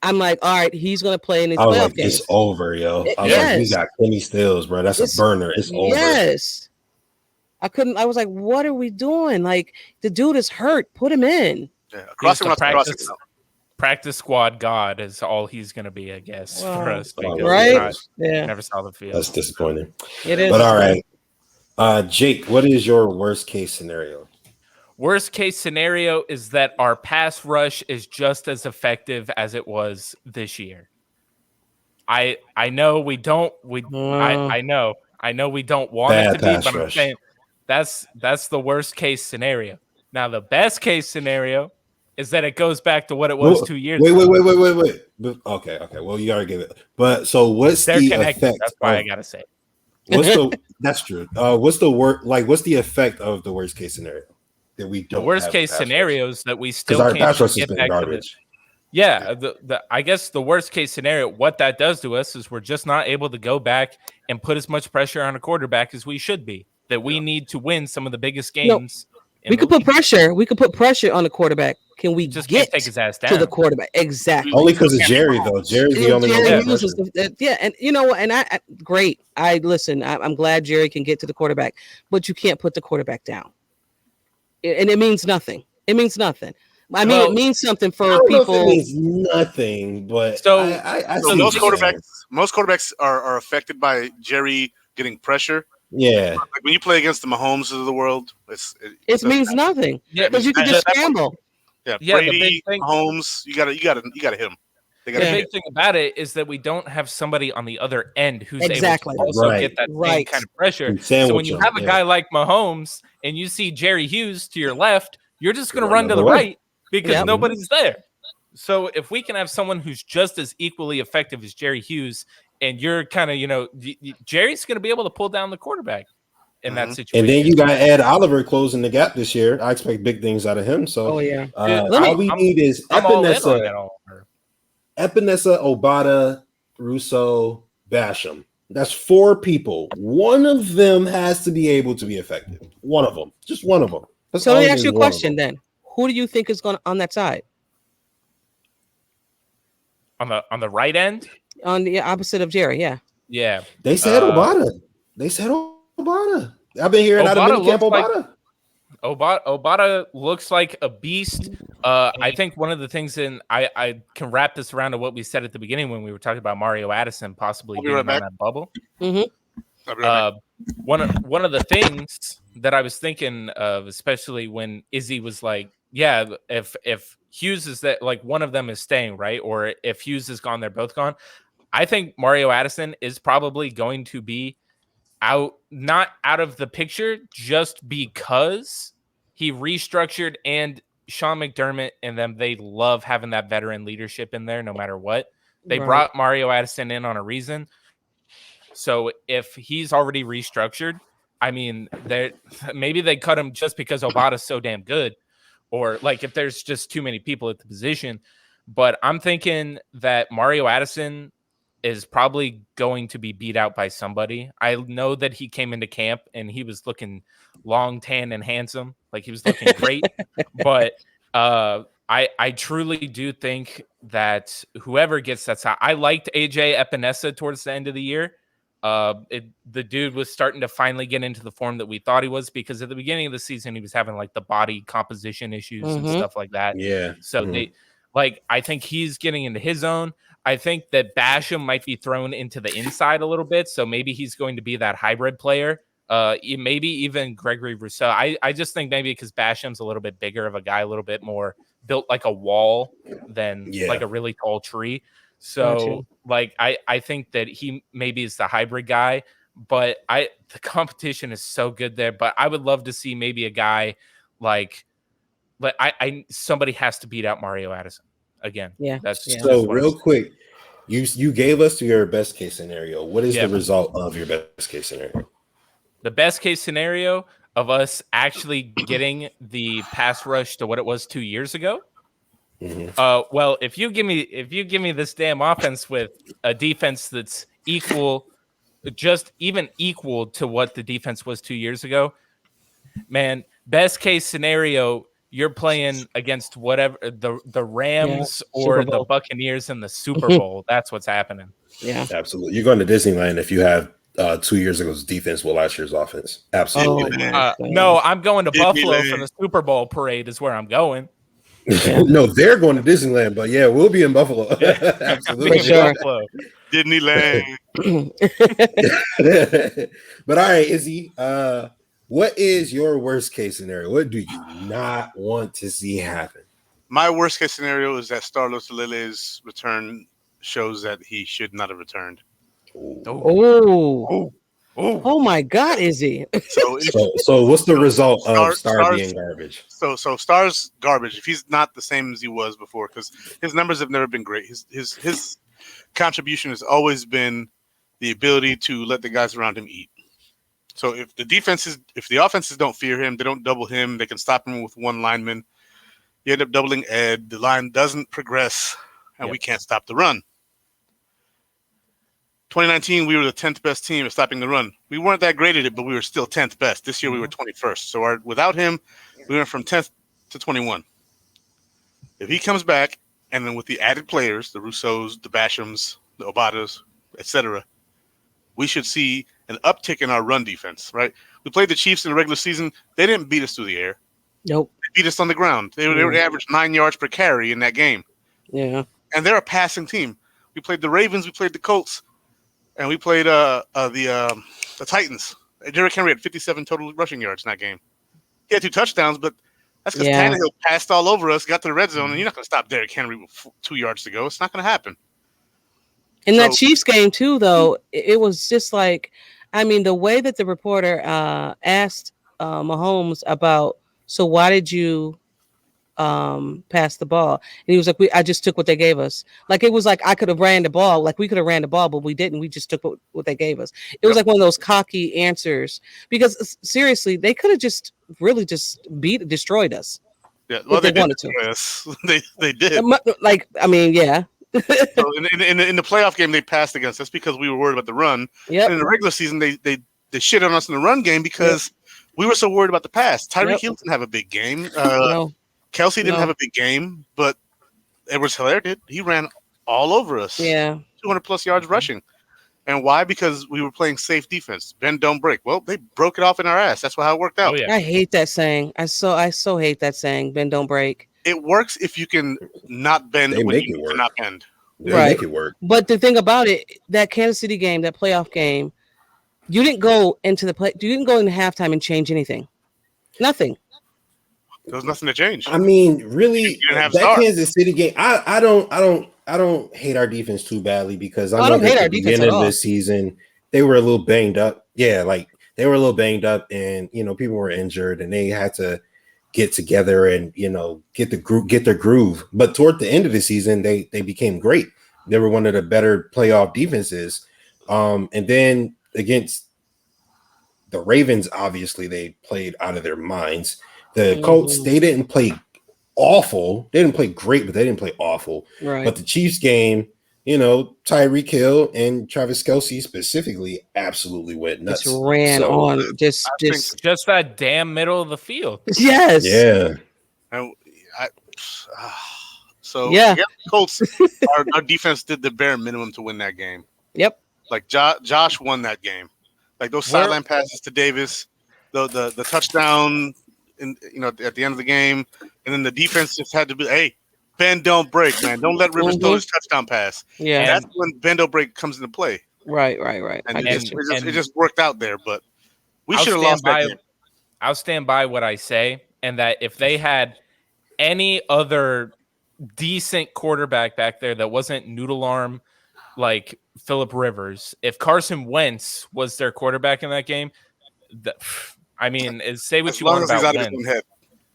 I'm like, all right, he's going to play in his I was playoff like, games. it's over, yo. I was like, we Yes. got Kenny Stills, bro. That's It's- a burner. It's over. Yes. I was like, what are we doing? Like, the dude is hurt. Put him in. Yeah, across He's him, the crossing. practice squad god is all he's gonna be, I guess, for Wow. us. Oh, because Right? I Yeah, never saw the field. That's disappointing. it is. But all right. Jake, what is your worst case scenario? Worst case scenario is that our pass rush is just as effective as it was this year. I know we don't I know we don't want Bad it to be, pass but I'm rush. saying that's the worst case scenario. Now the best case scenario is that it goes back to what it was 2 years wait, ago. wait. Okay. Well, you already gave it. But so what's They're the connected. effect? That's why I gotta say. That's true. What's the what's the effect of the worst case scenario that we don't? The worst have case pass rush? scenarios that we still Because our can't pass rush has get been back to the. garbage. Yeah, I guess the worst case scenario, what that does to us is we're just not able to go back and put as much pressure on a quarterback as we should be. That we need to win some of the biggest games. We could put pressure. We could put pressure on the quarterback. Can we just get can't take his ass down to the quarterback? Exactly. Only because it's Jerry, though. Jerry's the only one. Jerry Hughes and you know what? And I great. I'm glad Jerry can get to the quarterback, but you can't put the quarterback down. And it means nothing. It means nothing. I mean, it means something for people. It means nothing, but so most quarterbacks are affected by Jerry getting pressure. Yeah, like when you play against the Mahomes of the world, it means nothing. Yeah, because you can just scramble. Yeah, Brady, Mahomes, you gotta hit him. The big thing about it is that we don't have somebody on the other end who's able to also get that same kind of pressure. So when you have a guy like Mahomes and you see Jerry Hughes to your left, you're just going to run to the right because nobody's there. So if we can have someone who's just as equally effective as Jerry Hughes, and you're kind of, Jerry's going to be able to pull down the quarterback in that situation. And then you got Ed Oliver closing the gap this year. I expect big things out of him. So, all we need is Epinesa, Obata, Russo, Basham. That's 4 people. One of them has to be able to be effective. One of them. Just one of them. So let me ask you a question then. Who do you think is going on that side? On the right end? On the opposite of Jerry, yeah. They said Obata. I've been hearing out of minicamp Obata. Obata looks like a beast. I think one of the things, and I can wrap this around to what we said at the beginning when we were talking about Mario Addison possibly getting on that bubble. One of the things that I was thinking of, especially when Izzy was like, if Hughes is that, like, one of them is staying, right? Or if Hughes is gone, they're both gone. I think Mario Addison is probably going to be not out of the picture just because he restructured, and Sean McDermott and them, they love having that veteran leadership in there no matter what. They brought Mario Addison in on a reason. So if he's already restructured, I mean, maybe they cut him just because Obata's so damn good, or like if there's just too many people at the position. But I'm thinking that Mario Addison is probably going to be beat out by somebody. I know that he came into camp and he was looking long, tan, and handsome. Like, he was looking great. But I truly do think that whoever gets that side, I liked AJ Epinesa towards the end of the year. The dude was starting to finally get into the form that we thought he was, because at the beginning of the season, he was having like the body composition issues and stuff like that. Yeah. So I think he's getting into his own. I think that Basham might be thrown into the inside a little bit. So maybe he's going to be that hybrid player. Maybe even Gregory Rousseau. I just think maybe because Basham's a little bit bigger of a guy, a little bit more built like a wall than like a really tall tree. So I think that he maybe is the hybrid guy, but the competition is so good there. But I would love to see maybe a guy but somebody has to beat out Mario Addison again. So real quick, you gave us your best case scenario. What is the result of your best case scenario? The best case scenario of us actually getting the pass rush to what it was 2 years ago. Well, if you give me this damn offense with a defense that's just even equal to what the defense was 2 years ago, man, best case scenario, you're playing against whatever the Rams or the Buccaneers in the Super Bowl. That's what's happening. Yeah, absolutely. You're going to Disneyland if you have 2 years ago's defense with last year's offense. Absolutely. No, I'm going to Buffalo for the Super Bowl parade. Is where I'm going. No, they're going to Disneyland, but we'll be in Buffalo. Absolutely. Sure. Disneyland. But all right, Izzy, what is your worst case scenario? What do you not want to see happen? My worst case scenario is that Starlos Lille's return shows that he should not have returned. Oh. Oh my God, Izzy. So if So what's the result of Star Stars, being garbage? so Stars garbage. If he's not the same as he was before, because his numbers have never been great. His contribution has always been the ability to let the guys around him eat. So if the offenses don't fear him, they don't double him, they can stop him with one lineman. You end up doubling Ed. The line doesn't progress, and we can't stop the run. 2019, we were the 10th best team at stopping the run. We weren't that great at it, but we were still 10th best. This year, we were 21st. So without him, we went from 10th to 21. If he comes back, and then with the added players, the Russos, the Bashams, the Obadas, etc., we should see an uptick in our run defense, right? We played the Chiefs in the regular season. They didn't beat us through the air. Nope. They beat us on the ground. They were average 9 yards per carry in that game. Yeah. And they're a passing team. We played the Ravens. We played the Colts. And we played the Titans. Derrick Henry had 57 total rushing yards in that game. He had 2 touchdowns, but that's because Tannehill passed all over us, got to the red zone, and you're not going to stop Derrick Henry with 2 yards to go. It's not going to happen. In that Chiefs game, too, though, it was just like, I mean, the way that the reporter asked Mahomes about, so why did you pass the ball? And he was like, I just took what they gave us. Like, it was like I could have ran the ball. Like, we could have ran the ball, but we didn't. We just took what they gave us. It was like one of those cocky answers, because seriously, they could have just really just destroyed us. Yeah, well, they wanted to. Yes, they did. Like, I mean, yeah. So in the playoff game, they passed against us because we were worried about the run. Yep. And in the regular season, they shit on us in the run game because we were so worried about the pass. Tyreek Hill didn't have a big game. No. Kelsey didn't have a big game, but Edwards-Helaire did. He ran all over us. Yeah. 200-plus yards rushing. And why? Because we were playing safe defense. Bend, don't break. Well, they broke it off in our ass. That's how it worked out. Oh, yeah. I hate that saying. I so hate that saying, bend, don't break. It works if you can not bend They when make you it need work. to not bend. They Right. make it work. But the thing about it, that Kansas City game, that playoff game, you didn't go into halftime and change anything. Nothing. There was nothing to change. I mean, really, You didn't have that stars. Kansas City game. I don't hate our defense too badly, because I I know don't hate at our the defense beginning at of all. the season they were a little banged up. Yeah, like they were a little banged up, and people were injured, and they had to get together and get their groove. But toward the end of the season, they became great. They were one of the better playoff defenses. And then against the Ravens, obviously they played out of their minds. The Colts, they didn't play awful. They didn't play great, but they didn't play awful. Right. But the Chiefs game, Tyreek Hill and Travis Kelce specifically absolutely went nuts. Just ran on. Just that damn middle of the field. Yes. Yeah. And Colts, our defense did the bare minimum to win that game. Yep. Like Josh won that game. Like those sideline passes to Davis, the touchdown at the end of the game, and then the defense just had to be, hey, bend, don't break, man. Don't let Rivers throw his touchdown pass. Yeah. And that's when bend, don't break comes into play. Right. And it just worked out there, but we should have lost that game. I'll stand by what I say, and that if they had any other decent quarterback back there that wasn't noodle arm like Phillip Rivers, if Carson Wentz was their quarterback in that game, say what you want about Wentz.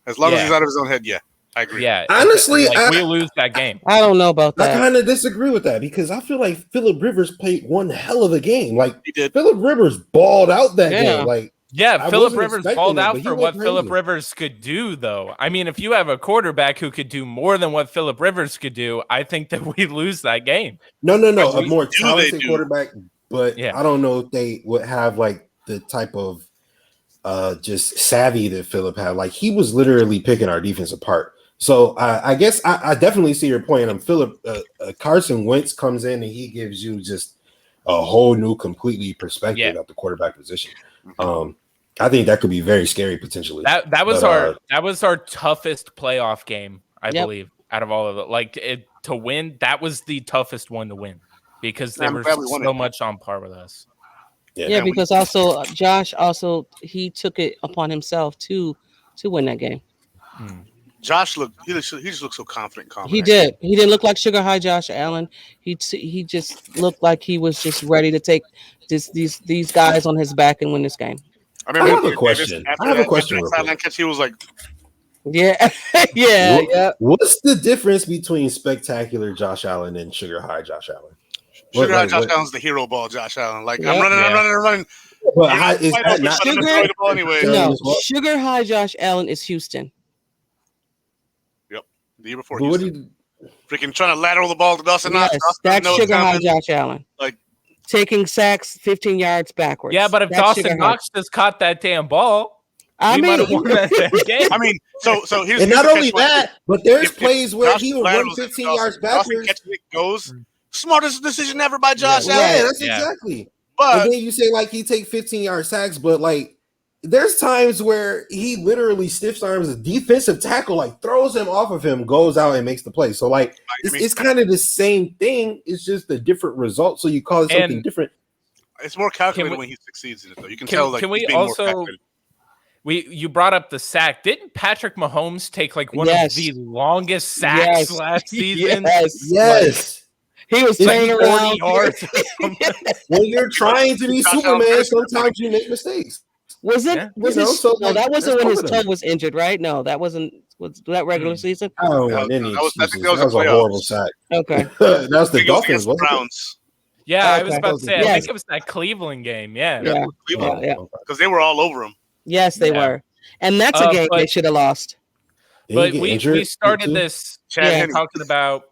As long as he's out of his own head, yeah, I agree. Yeah, honestly, we lose that game. I don't know about that. I kind of disagree with that, because I feel like Phillip Rivers played one hell of a game. Like, he did. Phillip Rivers balled out that game. Like, Phillip Rivers balled out for what crazy. Phillip Rivers could do, though. I mean, if you have a quarterback who could do more than what Phillip Rivers could do, I think that we lose that game. No, a more talented quarterback, but I don't know if they would have like the type of just savvy that Phillip had. Like, he was literally picking our defense apart. So I guess I definitely see your point. Carson Wentz comes in and he gives you just a whole new, completely perspective at the quarterback position. I think that could be very scary potentially. That was our toughest playoff game, I believe, out of all of it. To win, that was the toughest one to win, because they were so much on par with us. Yeah, because also Josh he took it upon himself to win that game. Josh he just looked so confident. He did. He didn't look like Sugar High Josh Allen. He just looked like he was just ready to take these guys on his back and win this game. I I remember have a question. I have a question after real that sideline quick. catch, he was like, Yeah, yeah. What's the difference between spectacular Josh Allen and Sugar High Josh Allen? Sugar High Josh Allen's the hero ball Josh Allen. Like, Yep. I'm running. But Yeah, is that not Sugar- throw the ball anyway? No, Sugar High Josh Allen is Houston. Yep. The year before, But what Houston. Freaking trying to lateral the ball to Dawson Knox. Yes, that's Sugar High Josh Allen. Like taking sacks 15 yards backwards. Yeah, but if That's Dawson Sugar Knox just caught that damn ball, High. we might have won that game. I mean, so here's and here's not the only catch. that, but there's If plays where Josh he will run laterals 15 Dawson- yards Dawson backwards. catches it, goes smartest decision ever by Josh Yeah, Allen. that's exactly. But And then you say like he take 15-yard sacks, but like there's times where he literally stiff arms a defensive tackle, like throws him off of him, goes out and makes the play. So like it's kind of the same thing. It's just a different result. So you call it something different. It's more calculated when he succeeds in it, though. You can tell. Like, can we he's being more also? calculated. You brought up the sack. Didn't Patrick Mahomes take like one Yes. of the longest sacks Yes. last season? Yes. He was It's turning 40 around. yards. When you're trying to be Superman, sometimes you make mistakes. Was it? Yeah. Was You know, his, so, no, like, that wasn't that's when his one of them. toe was injured, right? No, that wasn't. Was that regular season? I don't That want any was- I think excuses. that was That was the a horrible playoffs. sack. Okay. That was the I think it was Dolphins, against the wasn't it? Browns Yeah, I was Okay. about to say. I Yes. think it was that Cleveland game. Yeah. Yeah. Cleveland, Yeah. because they were all over him. Yes, they Yeah. were, and that's a game but- they should have lost. Did he But get we injured started too? this Chad Yeah. Henne. talking about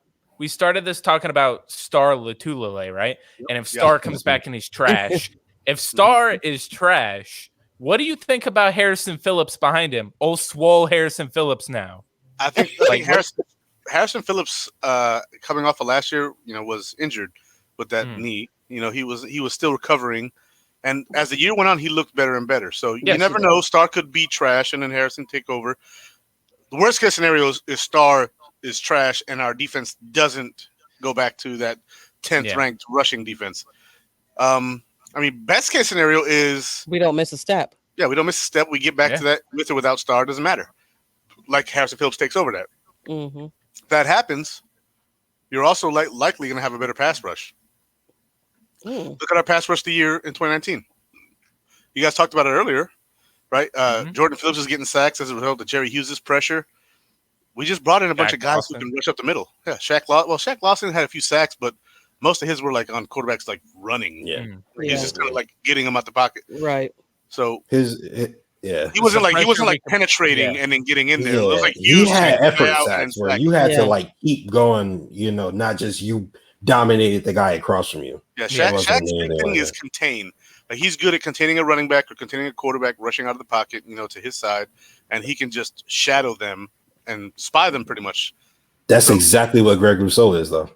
Star Latulele, right? And if Star comes back and he's trash, if Star is trash, what do you think about Harrison Phillips behind him? Old swole Harrison Phillips now. I think like Harrison Phillips, coming off of last year, was injured with that knee. He was still recovering, and as the year went on, he looked better and better. So you Yes, never know. Star could be trash, and then Harrison take over. The worst case scenario is Star is trash, and our defense doesn't go back to that 10th ranked rushing defense. Best case scenario is We don't miss a step. we don't miss a step. We get back to that with or without Star. Doesn't matter. Like Harrison Phillips takes over that. Mm-hmm. If that happens, you're also likely going to have a better pass rush. Look at our pass rush the year in 2019. You guys talked about it earlier, right? Jordan Phillips is getting sacks as a result of Jerry Hughes' pressure. We just brought in a bunch of guys who can rush up the middle. Yeah, Shaq Lawson had a few sacks, but most of his were like on quarterbacks like running. Yeah. He's just kind of like getting them out the pocket. Right. So he wasn't like penetrating and then getting in there. It was like he had effort out sacks and where you had to like keep going, not just you dominated the guy across from you. Yeah, Shaq's big thing is contain. Like he's good at containing a running back or containing a quarterback, rushing out of the pocket, to his side, and he can just shadow them and spy them pretty much. That's exactly what Greg Rousseau is, though.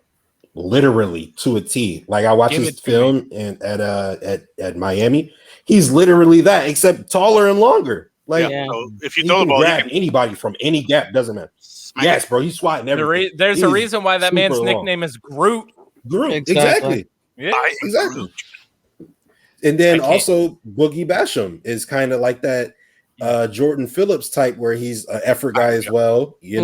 Literally to a T. Like I watched his film at Miami. He's literally that, except taller and longer. Like so if you throw the ball, grab anybody from any gap, doesn't matter. Yes, bro, he's swatting everything. There's a reason why that man's nickname is Groot. Groot, exactly. Yeah, exactly. And then also Boogie Basham is kind of like that Jordan Phillips type, where he's an effort guy as well. He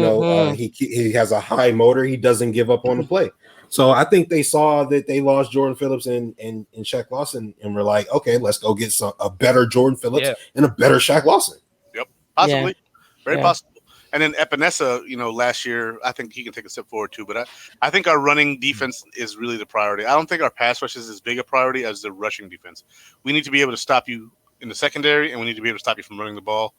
has a high motor. He doesn't give up on the play. So I think they saw that they lost Jordan Phillips and Shaq Lawson, and were like, okay, let's go get a better Jordan Phillips and a better Shaq Lawson. Yep, possibly, very possible. And then Epinesa, last year, I think he can take a step forward too. But I think our running defense is really the priority. I don't think our pass rush is as big a priority as the rushing defense. We need to be able to stop you in the secondary, and we need to be able to stop you from running the ball.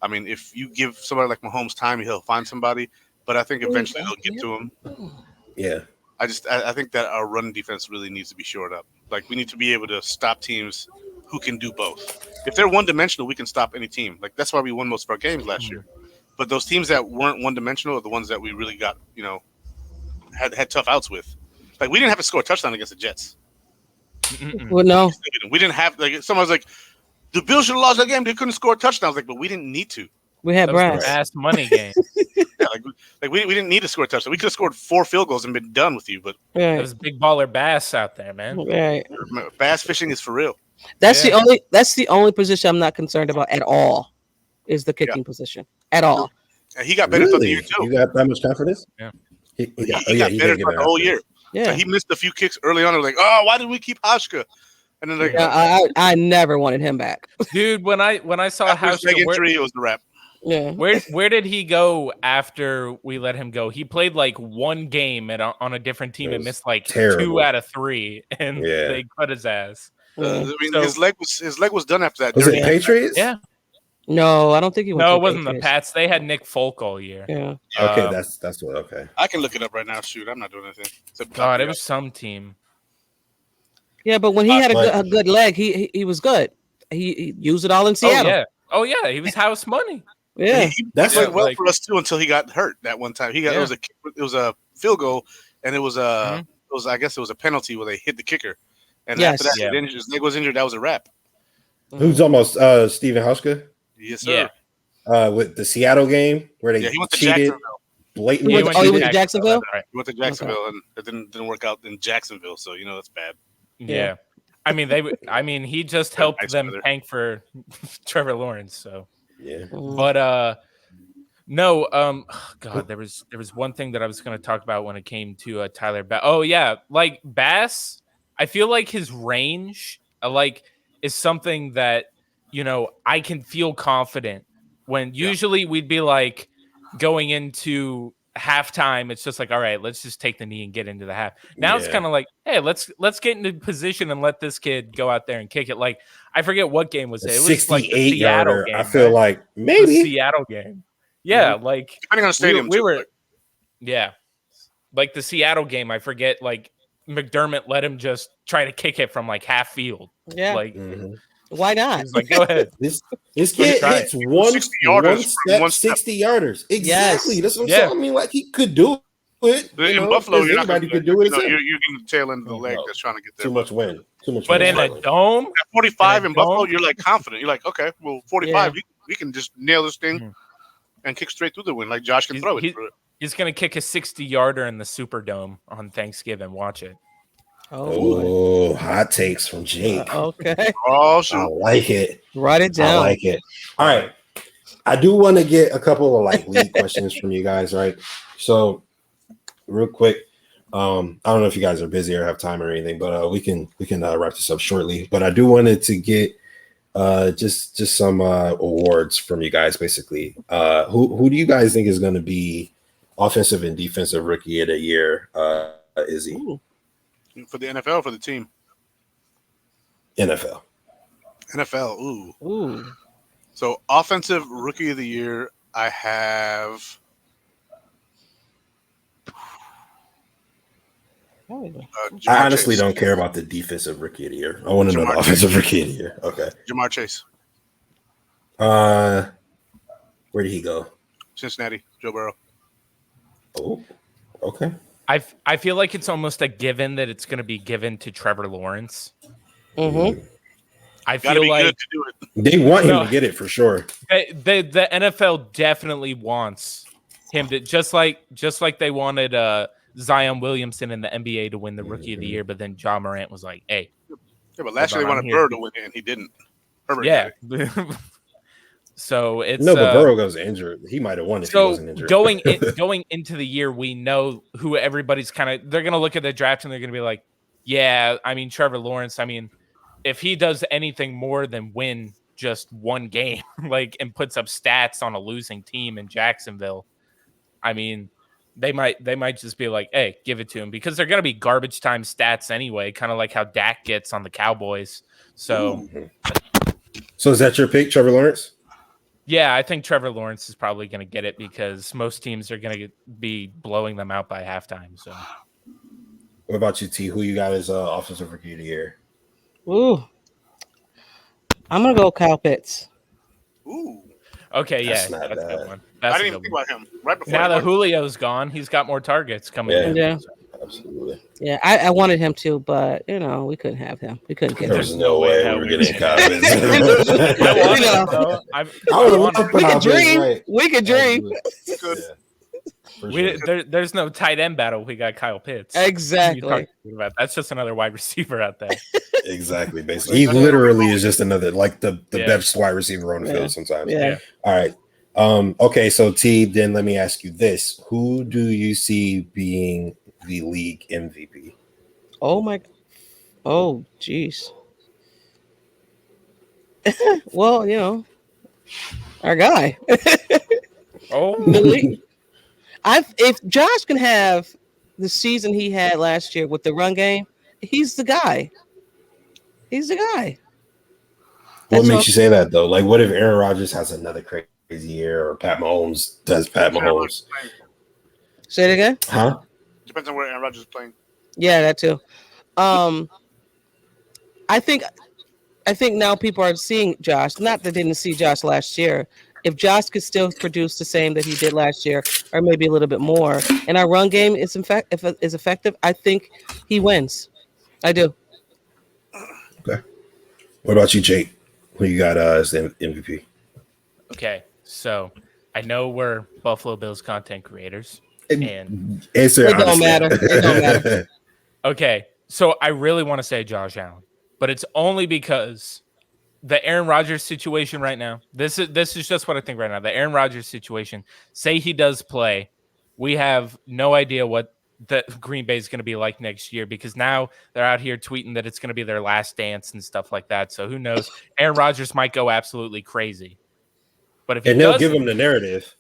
I mean, if you give somebody like Mahomes time, he'll find somebody. But I think eventually they'll get to him. Yeah. I think that our run defense really needs to be shored up. Like we need to be able to stop teams who can do both. If they're one dimensional, we can stop any team. Like that's why we won most of our games last year. But those teams that weren't one dimensional are the ones that we really got, had tough outs with. Like we didn't have to score a touchdown against the Jets. Well, no, we didn't have someone was like, the Bills should have lost that game. They couldn't score a touchdown. I was like, but we didn't need to. We had brass. Ass money game. We didn't need to score a touchdown. We could have scored 4 field goals and been done with you. But it was big baller Bass out there, man. Right. Bass fishing is for real. That's the only position I'm not concerned about at all. Is the kicking position at all? And he got better throughout the Really? year too. You got that much confidence? Yeah. He He got got better did get throughout the whole after. year. Yeah. So he missed a few kicks early on. They were like, "Oh, why did we keep Hauschka?" And then like, Yeah, I never wanted him back. Dude, when I saw after his leg Hauschka, injury, it was the wrap. Yeah. where did he go after we let him go? He played like one game on a different team It and was missed like terrible. 2 out of 3, and Yeah. they cut his ass. Yeah. I mean, So- his leg was done after that. Was dirty it ass- Patriots? Yeah. No, I don't think he went. No, to it wasn't the Patriots. Pats. They had Nick Folk all year. Yeah. Okay, Um, that's what. Okay. I can look it up right now. Shoot, I'm not doing anything. Except God, it was some team. Yeah, but when he had But- a good leg, he was good. He used it all in Seattle. Oh yeah, he was house money. Yeah. He That's played well like- for us too until he got hurt that one time. It was a field goal, and it was a I guess it was a penalty where they hit the kicker, and after that, Yeah. his leg was injured. That was a wrap. Who's almost Steven Hauschka Yes, sir. Yeah. with the Seattle game where they Yeah, he went to cheated Jacksonville. blatantly. He went to Jacksonville? That's right. He went to Jacksonville, and it didn't work out in Jacksonville. So that's bad. Yeah. I mean, he just helped Nice them weather. tank for Trevor Lawrence. So, Yeah. but no, God, there was one thing that I was going to talk about when it came to Tyler Bass. Oh yeah, like Bass, I feel like his range, is something that I can feel confident when usually we'd be like going into halftime. It's just like, all right, let's just take the knee and get into the half. Now it's Yeah. kind of like, hey, let's get into position and let this kid go out there and kick it. Like I forget what game was it. It was like the 68 Seattle yarder. game. I feel right? like The maybe. Seattle game. Yeah, like Depending on the stadium, we too, were, but- yeah, like the Seattle game. I forget, like McDermott let him just try to kick it from like half field. Yeah. Like Mhm. Why not? he's like, go ahead. This kid try hits one 60 yarders one from step, one step. 60 yarders. Exactly. That's what I'm Yeah. saying. I mean, like he could do it. In Buffalo, if you're not anybody gonna, could do it. You're himself. getting the tail end of the leg No. that's trying to get there. Too much wind. Too much. But wind. in a dome, At 45 In a in Buffalo, dome? you're like confident. You're like, okay, well, 45, we can just nail this thing and kick straight through the wind. Like Josh can throw it. he's gonna kick a 60-yarder in the Superdome on Thanksgiving. Watch it. Oh. Oh, hot takes from Jake. Okay. Oh, I shoot. like it. Write it I down. like it. All right. I do want to get a couple of like lead questions from you guys, right? So, real quick, I don't know if you guys are busy or have time or anything, but we can wrap this up shortly. But I do wanted to get just some awards from you guys, basically. Who do you guys think is going to be offensive and defensive rookie of the year? Izzy? Ooh. For the NFL or for the team? NFL. NFL. Ooh. Ooh. So, offensive rookie of the year, I have Oh. Jamar I honestly Chase. don't care about the defensive rookie of the year. I want to know the Jamar offensive rookie of the year. Okay. Jamar Chase. Where did he go? Cincinnati. Joe Burrow. Oh, okay. I feel like it's almost a given that it's going to be given to Trevor Lawrence. Mm-hmm. I Got to feel be like good to do it. They want him No. to get it for sure. the NFL definitely wants him to just like they wanted Zion Williamson in the NBA to win the Rookie of the Year, but then John Morant was like, "Hey, Yeah, but last Hold year on, they I'm wanted here. Burrow to win it, and he didn't. Herbert yeah." got it. So it's No, but Burrow goes injured. He might have won if he so wasn't injured. going into the year, we know who everybody's kind of. They're gonna look at the draft and they're gonna be like, "Yeah, I mean Trevor Lawrence. I mean, if he does anything more than win just one game, like and puts up stats on a losing team in Jacksonville, I mean, they might just be like, hey, give it to him because they're gonna be garbage time stats anyway, kind of like how Dak gets on the Cowboys. So So is that your pick, Trevor Lawrence? yeah, I think Trevor Lawrence is probably gonna get it because most teams are gonna be blowing them out by halftime. So What about you, T? Who you got as offensive rookie of the year? Ooh. I'm gonna go Kyle Pitts. Ooh. okay, That's yeah, not that's a bad. good one. I That's a didn't even good think one. about him. Right before Now he that won. Julio's gone, he's got more targets coming in. Yeah. Absolutely. Yeah, I wanted him to, but we couldn't have him. We couldn't get There's him. no way we were getting Kyle Pitts. I want You know. it, though. I I would want love it. for We Kyle could Pitts, dream. right. We could dream. Good. Yeah. For sure. There's no tight end battle. We got Kyle Pitts. Exactly. What are you talking about? That's just another wide receiver out there. Exactly. Basically, he literally is just another like the Yeah. best wide receiver on the Yeah. field sometimes. Yeah. All right. Okay, so T, then let me ask you this. Who do you see being the league MVP? Oh, jeez. Well, our guy. Oh, Delete. If Josh can have the season he had last year with the run game, he's the guy. He's the guy. What That's all. makes you say that though? Like, what if Aaron Rodgers has another crazy year, or Pat Mahomes does Pat Mahomes? Say it again. Huh? Depends on where Aaron Rodgers is playing. Yeah, that too. I think now people are seeing Josh. Not that they didn't see Josh last year. If Josh could still produce the same that he did last year, or maybe a little bit more, and our run game is is effective, I think he wins. I do. Okay. What about you, Jake? Who you got as the MVP? okay. So I know we're Buffalo Bills content creators, and Answer It don't honestly. matter. It don't matter. okay. So I really want to say Josh Allen, but it's only because the Aaron Rodgers situation right now. This is just what I think right now. The Aaron Rodgers situation. Say he does play, we have no idea what the Green Bay is going to be like next year because now they're out here tweeting that it's going to be their last dance and stuff like that. So who knows? Aaron Rodgers might go absolutely crazy. But if he And they'll give doesn't, him the narrative.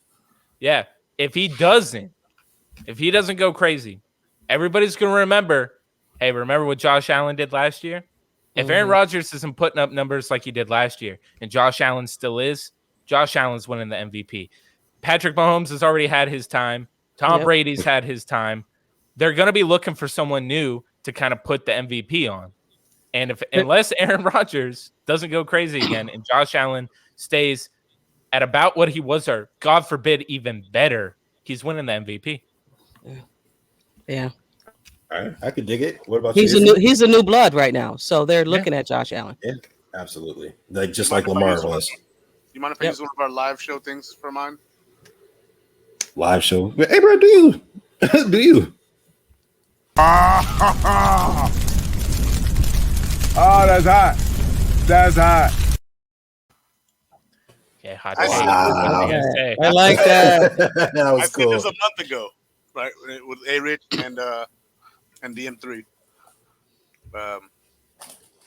yeah, if he doesn't go crazy, everybody's going to remember. Hey, remember what Josh Allen did last year? If Aaron Rodgers isn't putting up numbers like he did last year, and Josh Allen still is, Josh Allen's winning the MVP. Patrick Mahomes has already had his time. Tom Brady's had his time. They're going to be looking for someone new to kind of put the MVP on. And unless Aaron Rodgers doesn't go crazy again and Josh Allen stays at about what he was, or God forbid, even better, he's winning the MVP. Yeah. All right, I could dig it. What about He's you? he's a new blood right now, so they're looking at Josh Allen. Yeah, absolutely. Like just like Lamar was. You mind if I use one of our live show things for mine? Live show. Hey, bro, do you? Do you? Oh, that's hot. That's hot. Yeah, hot I take. see. What are you gonna say? I like that. That I was said cool. this a month ago, right? With A Rich and DM3.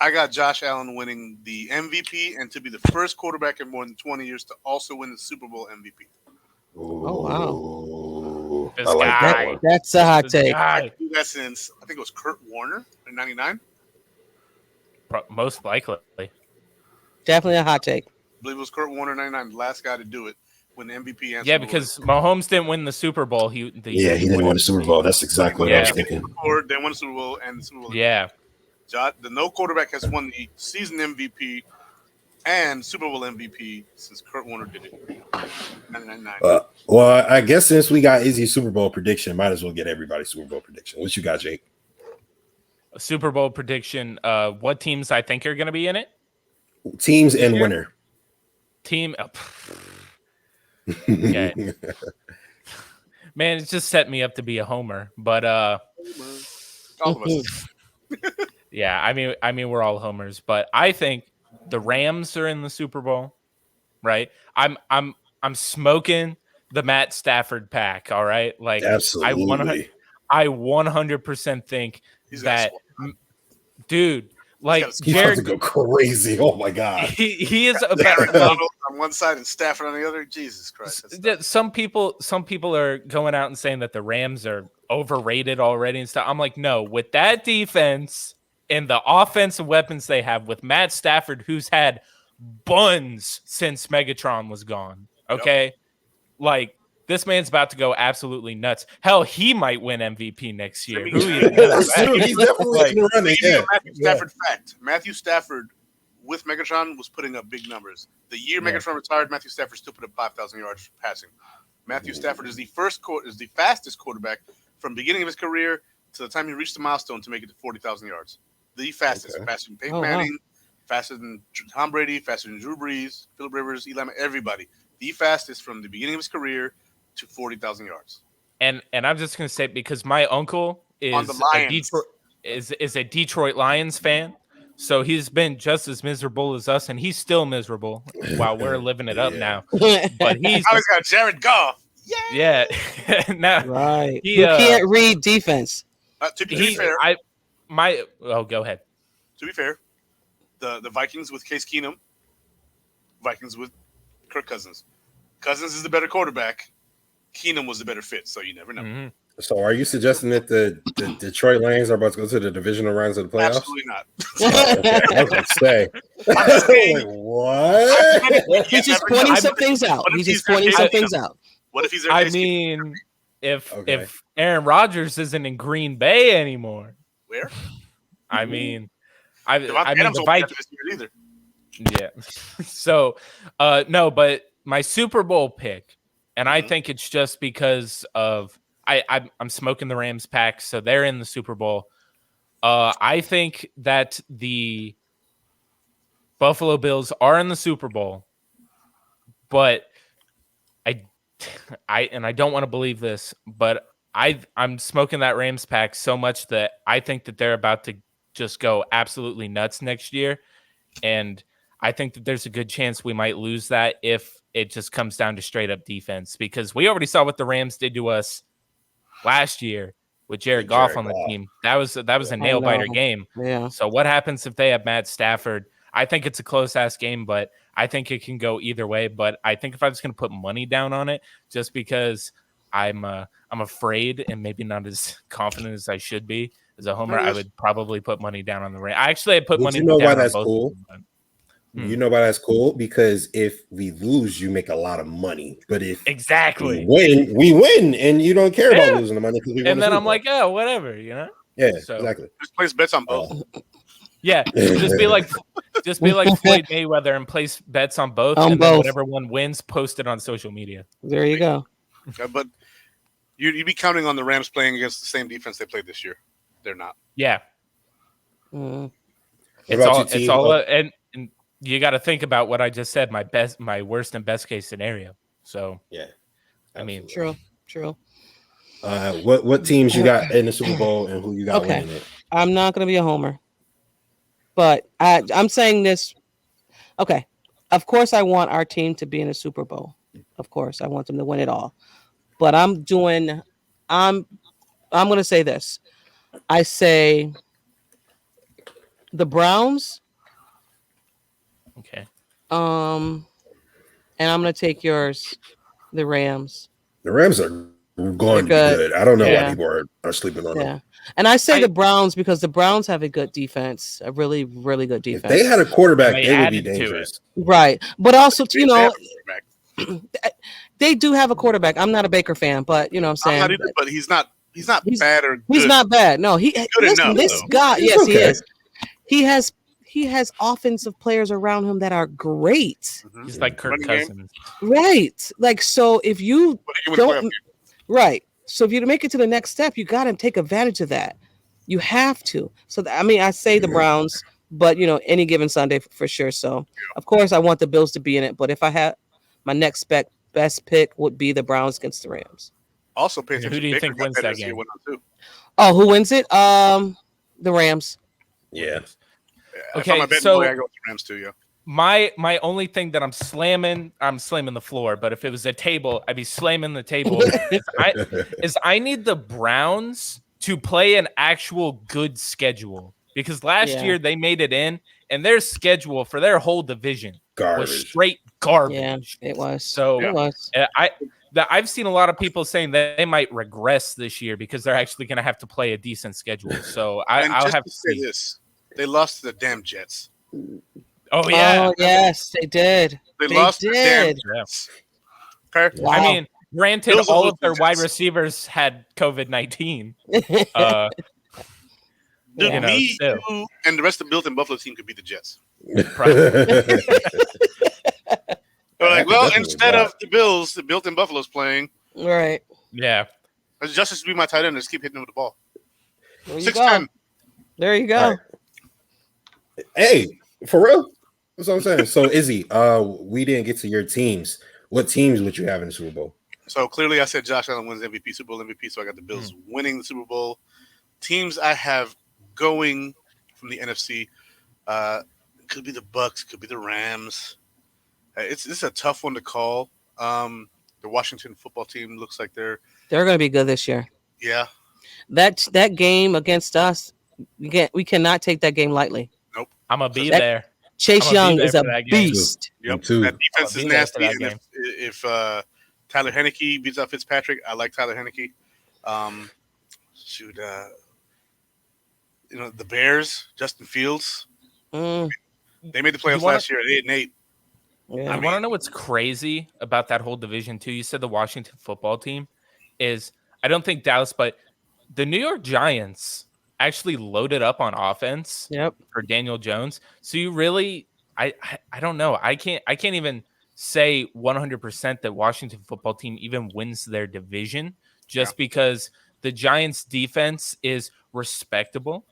I got Josh Allen winning the MVP and to be the first quarterback in more than 20 years to also win the Super Bowl MVP. Ooh, This I like guy. that one. That's a hot This take. guy. I do that since I think it was Kurt Warner in '99. Most likely. Definitely a hot take. I believe it was Kurt Warner in '99, the last guy to do it, win the MVP. And Yeah, Super Bowl. because Mahomes didn't win the Super Bowl. He didn't win the Super Bowl. That's exactly what I was thinking. They won the Super Bowl and the Super Bowl. Yeah. The no quarterback has won the season MVP and Super Bowl MVP since Kurt Warner did it. 1999. Well, I guess since we got Izzy's Super Bowl prediction, might as well get everybody's Super Bowl prediction. What you got, Jake? A Super Bowl prediction. What teams I think are going to be in it? Teams and winner. Team. Okay. Man, it's just set me up to be a homer. But All of us. yeah, I mean we're all homers, but I think the Rams are in the Super Bowl, right? I'm smoking the Matt Stafford pack, all right? Like Absolutely. I 100% think He's that dude, like He's about to go crazy. Oh my god. he is Aaron about Donald on one side and Stafford on the other. Jesus Christ. some people are going out and saying that the Rams are overrated already and stuff. I'm like, no, with that defense and the offensive weapons they have with Matt Stafford, who's had buns since Megatron was gone. Okay. Like this man's about to go absolutely nuts. Hell, he might win MVP next year. Who even knows? He's definitely in the running. Yeah. Matthew Stafford fact. Matthew Stafford with Megatron was putting up big numbers. The year Megatron retired, Matthew Stafford still put up 5,000 yards passing. Matthew Stafford is the fastest quarterback from beginning of his career to the time he reached the milestone to make it to 40,000 yards. The fastest, faster than Peyton Manning, faster than Tom Brady, faster than Drew Brees, Phillip Rivers, Eli, everybody. The fastest from the beginning of his career to 40,000 yards. And I'm just gonna say because my uncle is a Detroit Lions fan. So he's been just as miserable as us, and he's still miserable while we're living it up now. But he's always got Jared Goff. yeah. Now right. he Who can't read defense? To be fair, go ahead. To be fair, the Vikings with Case Keenum, Vikings with Kirk Cousins. Cousins is the better quarterback. Keenum was the better fit, so you never know. Mm-hmm. So are you suggesting that the Detroit Lions are about to go to the divisional rounds of the playoffs? Absolutely not. Oh, okay. I was going to say. Like, what? He's just pointing some things out. He's just pointing some things out. What if he's their I Case mean, Keenum? if Aaron Rodgers isn't in Green Bay anymore, Where? I mean, I mean Adams the won't be Vikings. this year either. Yeah. So, no, but my Super Bowl pick, and I Mhm. think it's just because of I'm smoking the Rams pack, so they're in the Super Bowl. I think that the Buffalo Bills are in the Super Bowl, but I don't want to believe this, but I'm smoking that Rams pack so much that I think that they're about to just go absolutely nuts next year, and I think that there's a good chance we might lose that if it just comes down to straight up defense, because we already saw what the Rams did to us last year with Jared Goff on the team. That was a nail biter game. Yeah. So what happens if they have Matt Stafford? I think it's a close ass game, but I think it can go either way. But I think if I was going to put money down on it, just because I'm afraid and maybe not as confident as I should be as a homer, I would probably put money down on the Rams. I actually put money down why on that's both cool? of them, You know why that's cool? Because if we lose, you make a lot of money. But if exactly we win, and you don't care about losing the money. And then I'm like, oh, whatever, Yeah, so, exactly. Just place bets on both. Yeah, just be like Floyd Mayweather and place bets on both, and then whatever one wins, post it on social media. There you go. But you'd be counting on the Rams playing against the same defense they played this year. They're not. Yeah, it's all, and you got to think about what I just said. My worst and best case scenario. So yeah, I mean, true. What teams you got in the Super Bowl and who you got winning it? I'm not going to be a homer, but I'm saying this. Okay, of course I want our team to be in a Super Bowl. Of course I want them to win it all. But I'm going to say this. I say the Browns. Okay. And I'm going to take yours, the Rams. The Rams are going to be good. I don't know why people are sleeping on them. And I say the Browns because the Browns have a good defense, a really, really good defense. If they had a quarterback, they would be dangerous. Right. But also, they do have a quarterback. I'm not a Baker fan, but you know what I'm saying. I'm not either, but he's not bad or good. He's not bad. No, this guy, yes, he is. He has offensive players around him that are great. Mm-hmm. He's like Kirk Cousins. Right. Like, so if you don't, right. So if you make it to the next step, you got to take advantage of that. You have to. So, I say the Browns, but, any given Sunday for sure. So, of course, I want the Bills to be in it. But if I had my next best pick would be the Browns against the Rams. Also, pay attention. Who do you think wins that game? Oh, who wins it? The Rams. Yeah. Okay, I go with the Rams too, yeah. My only thing that I'm slamming the floor, but if it was a table, I'd be slamming the table. I need the Browns to play an actual good schedule, because last year they made it in, and their schedule for their whole division was straight garbage. Yeah, it was. So it was. I've seen a lot of people saying that they might regress this year because they're actually going to have to play a decent schedule. So I'll have to say this: they lost to the damn Jets. Oh yeah! Oh yes, they did. They lost to the damn Jets. Okay. Wow. I mean, granted, all of their wide receivers had COVID-19. Dude, you and the rest of the Built in Buffalo team could beat the Jets. They're like, well, instead of the Bills, the Built in Buffalo's playing. Right. Yeah. Justus to be my tight end. Just keep hitting him with the ball. 6'10". There you go. Right. Hey, for real? That's what I'm saying. So, Izzy, we didn't get to your teams. What teams would you have in the Super Bowl? So, clearly I said Josh Allen wins MVP, Super Bowl MVP, so I got the Bills winning the Super Bowl. Teams I have going from the NFC, Could be the Bucks, could be the Rams. It's a tough one to call. The Washington football team looks like they're going to be good this year. yeah. That game against us, we cannot take that game lightly. Nope. I'm gonna be That- there. Chase I'm gonna be Young there is a for that game. beast. Yep. too. That defense I'll is be there for nasty. that And if Tyler Heineke beats out Fitzpatrick, I like Tyler Heineke. The Bears, Justin Fields. Mm, They made the playoffs last year at 8-8. yeah. I want to know what's crazy about that whole division too. You said the Washington football team is, I don't think Dallas, but the New York Giants actually loaded up on offense Yep. for Daniel Jones. So you really, I don't know. I can't even say 100% that Washington football team even wins their division just because the Giants defense is respectable,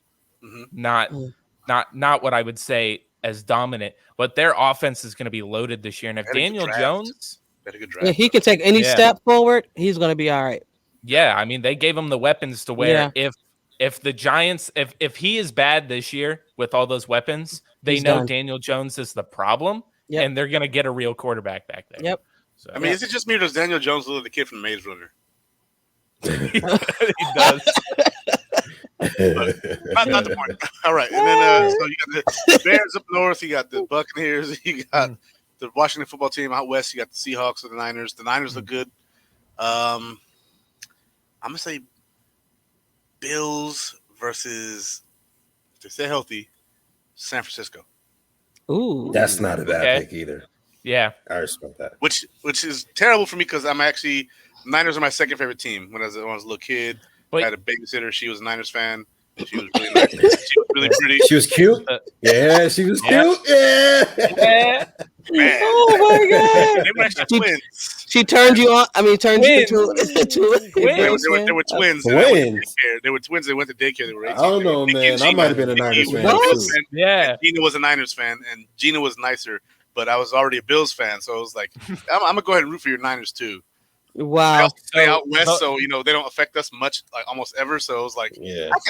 not what I would say as dominant, but their offense is going to be loaded this year. And if Daniel Jones, had a good draft. If he can take any step forward, he's going to be all right. yeah, I mean they gave him the weapons to where if the Giants, if he is bad this year with all those weapons, they He's know done. Daniel Jones is the problem, and they're going to get a real quarterback back there. Yep. So, I mean, is it just me or does Daniel Jones look like the kid from Maze Runner? he does. Not the point. All right, and then so you got the Bears up north, you got the Buccaneers, you got the Washington football team out west, you got the Seahawks and the Niners. The Niners look good. I'm gonna say Bills versus, if they stay healthy, San Francisco. Ooh, That's not a bad pick either. Yeah, I respect that. Which is terrible for me because I'm actually Niners are my second favorite team. When I was a little kid, I had a babysitter. She was a Niners fan. She was really nice. She was really pretty. She was cute. Yeah, she was cute. Yeah. Man. Oh my god! They were actually twins. She turned you on. I mean, turned you into They were twins. Twins. They were twins. They went to daycare. They were 18. I don't know, man. I might have been a Niners fan. Yeah. Gina was a Niners fan, and Gina was nicer, but I was already a Bills fan, so I was like, I'm gonna go ahead and root for your Niners too. Wow. They out west, so they don't affect us much, like almost ever. So it was like,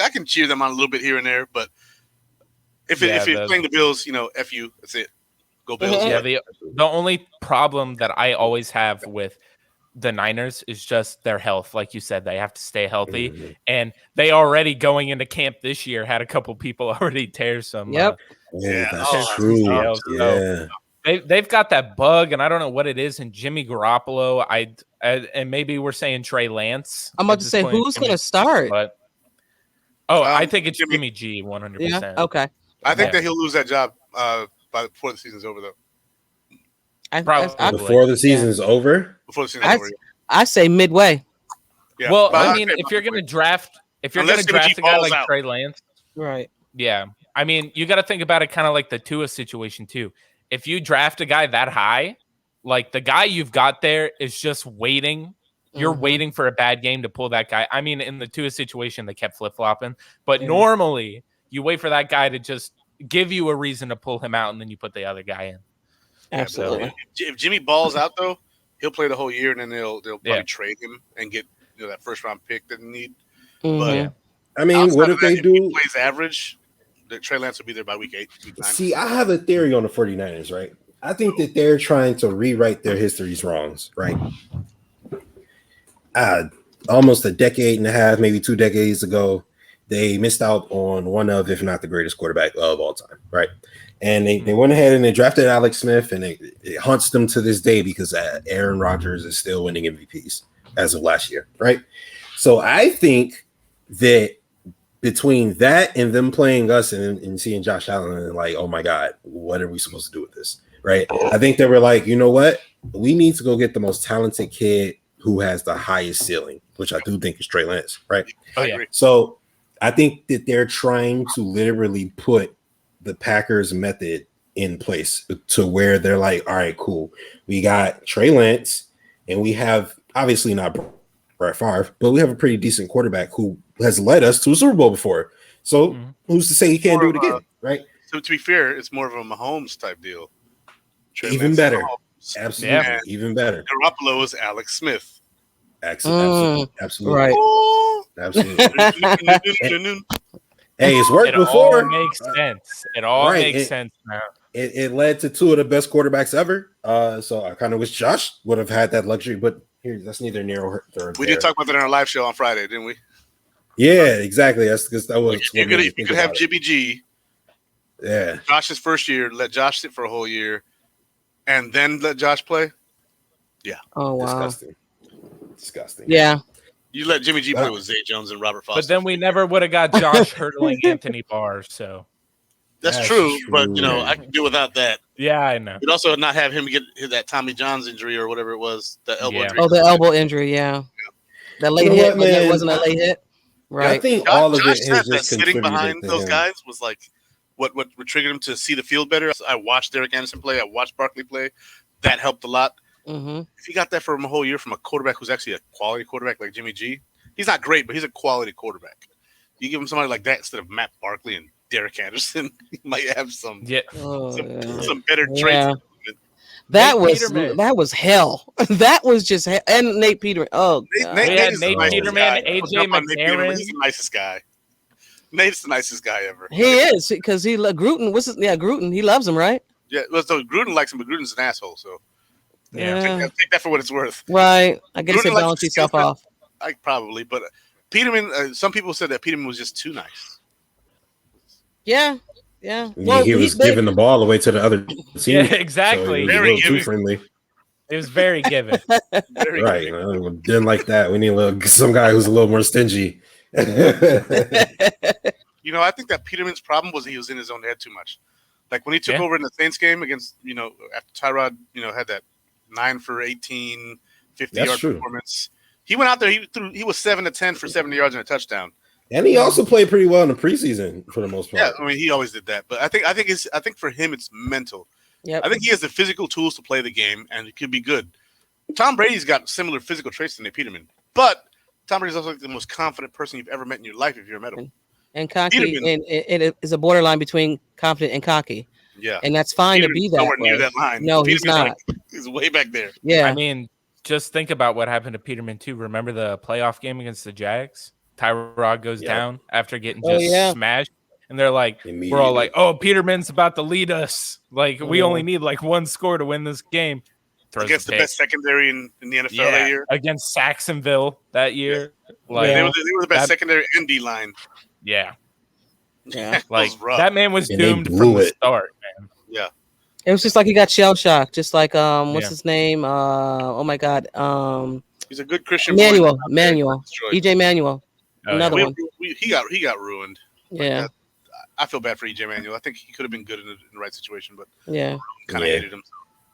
I can cheer them on a little bit here and there, but if you're playing the Bills, F you, that's it. Go Bills. Yeah, the only problem that I always have with the Niners is just their health. Like you said, they have to stay healthy, and they already going into camp this year had a couple people already tear some. Yep. That's true. So they've got that bug, and I don't know what it is. And Jimmy Garoppolo, and maybe we're saying Trey Lance. I'm about to say who's going to start, but I think it's Jimmy G 100%. Yeah. Okay. I think that he'll lose that job before the season's over, though. Before the season's over. Before the season's over. I say midway. Yeah. Well, I mean, if you're going to draft, a guy like Trey Lance, right? Yeah. I mean, you got to think about it kind of like the Tua situation too. If you draft a guy that high, like the guy you've got there is just waiting. You're waiting for a bad game to pull that guy. I mean, in the Tua situation, they kept flip-flopping. But normally, you wait for that guy to just give you a reason to pull him out, and then you put the other guy in. Absolutely. If Jimmy balls out, though, he'll play the whole year, and then they'll probably trade him and get that first-round pick that they need. But I mean, what if they do? If he plays average, the Trey Lance will be there by week 8, week 9. See, I have a theory on the 49ers, right? I think that they're trying to rewrite their history's wrongs, right? Almost a decade and a half, maybe 2 decades ago, they missed out on one of, if not the greatest quarterback of all time, right? And they went ahead and they drafted Alex Smith, and it haunts them to this day because Aaron Rodgers is still winning MVPs as of last year, right? So I think that between that and them playing us and seeing Josh Allen and like, oh my God, what are we supposed to do with this, right? I think they were like, you know what? We need to go get the most talented kid who has the highest ceiling, which I do think is Trey Lance, right? Oh, yeah. So I think that they're trying to literally put the Packers method in place to where they're like, all right, cool. We got Trey Lance, and we have obviously not Brett Favre, but we have a pretty decent quarterback who has led us to a Super Bowl before. So who's to say he can't do it again, right? So to be fair, it's more of a Mahomes type deal. Even better. Absolutely. Even better. Garoppolo is Alex Smith. Absolutely. Right. Absolutely. Hey, it's worked It all before. makes sense. It all right. makes sense now. It led to two of the best quarterbacks ever. So I kind of wish Josh would have had that luxury, but here that's neither near or there. We did talk about that in our live show on Friday, didn't we? Yeah, exactly. That's because that was you could have Jimmy G. Yeah. Josh's first year, let Josh sit for a whole year, and then let Josh play. Yeah. Oh wow. Disgusting. Yeah. You let Jimmy G play with Zay Jones and Robert Foster. But then we never would have got Josh hurdling Anthony Barr. So that's true. But I can do without that. Yeah, I know. You'd also not have him get that Tommy John's injury or whatever it was, the elbow injury. Oh, the elbow injury. Yeah. That late hit. That wasn't a late hit. Right. I think all of it is that just sitting behind to those him. guys was like what triggered him to see the field better. I watched Derek Anderson play. I watched Barkley play. That helped a lot. Mm-hmm. If you got that from a whole year from a quarterback who's actually a quality quarterback like Jimmy G, he's not great, but he's a quality quarterback. You give him somebody like that instead of Matt Barkley and Derek Anderson, he might have some better traits. That was hell. That was just hell. And Nate Peterman. Oh, Nate Peterman, AJ McCarron. He's the nicest guy. Nate's the nicest guy ever. He is because Gruden. Gruden. He loves him, right? Yeah. Well, so Gruden likes him, but Gruden's an asshole. So take that for what it's worth. Right. I guess they balance himself off. Probably, but Peterman. Some people said that Peterman was just too nice. Yeah. Yeah. Well, he was giving the ball away to the other team. Yeah, exactly. So very too friendly. It was very giving. Right. Didn't like that. We need some guy who's a little more stingy. I think that Peterman's problem was he was in his own head too much. Like when he took over in the Saints game against, after Tyrod, had that 9 for 18, 50-yard performance. He went out there. He was 7 to 10 for 70 yards and a touchdown. And he also played pretty well in the preseason for the most part. Yeah, I mean he always did that. But I think for him it's mental. Yep. I think he has the physical tools to play the game and it could be good. Tom Brady's got similar physical traits to Nate Peterman, but Tom Brady's also like the most confident person you've ever met in your life if you're a met him. And cocky, and it is a borderline between confident and cocky. Yeah, and that's fine to be that nowhere way. near that line. No, he's not. He's way back there. Yeah, I mean, just think about what happened to Peterman too. Remember the playoff game against the Jags? Tyrod goes down after getting smashed, and they're like, we're all like, "Oh, Peterman's about to lead us. Like, we only need like one score to win this game." Against the best secondary in the NFL that year. Against Saxonville that year. Yeah. Like they were the best secondary and D line. Yeah. Yeah. Like that man was doomed from the start, man. Yeah. It was just like he got shell shocked, just like what's his name? Oh my god. He's a good Christian. Manuel. EJ Manuel. Another one. He got ruined. Yeah. I feel bad for EJ Manuel. I think he could have been good in the right situation, but kind of hated him.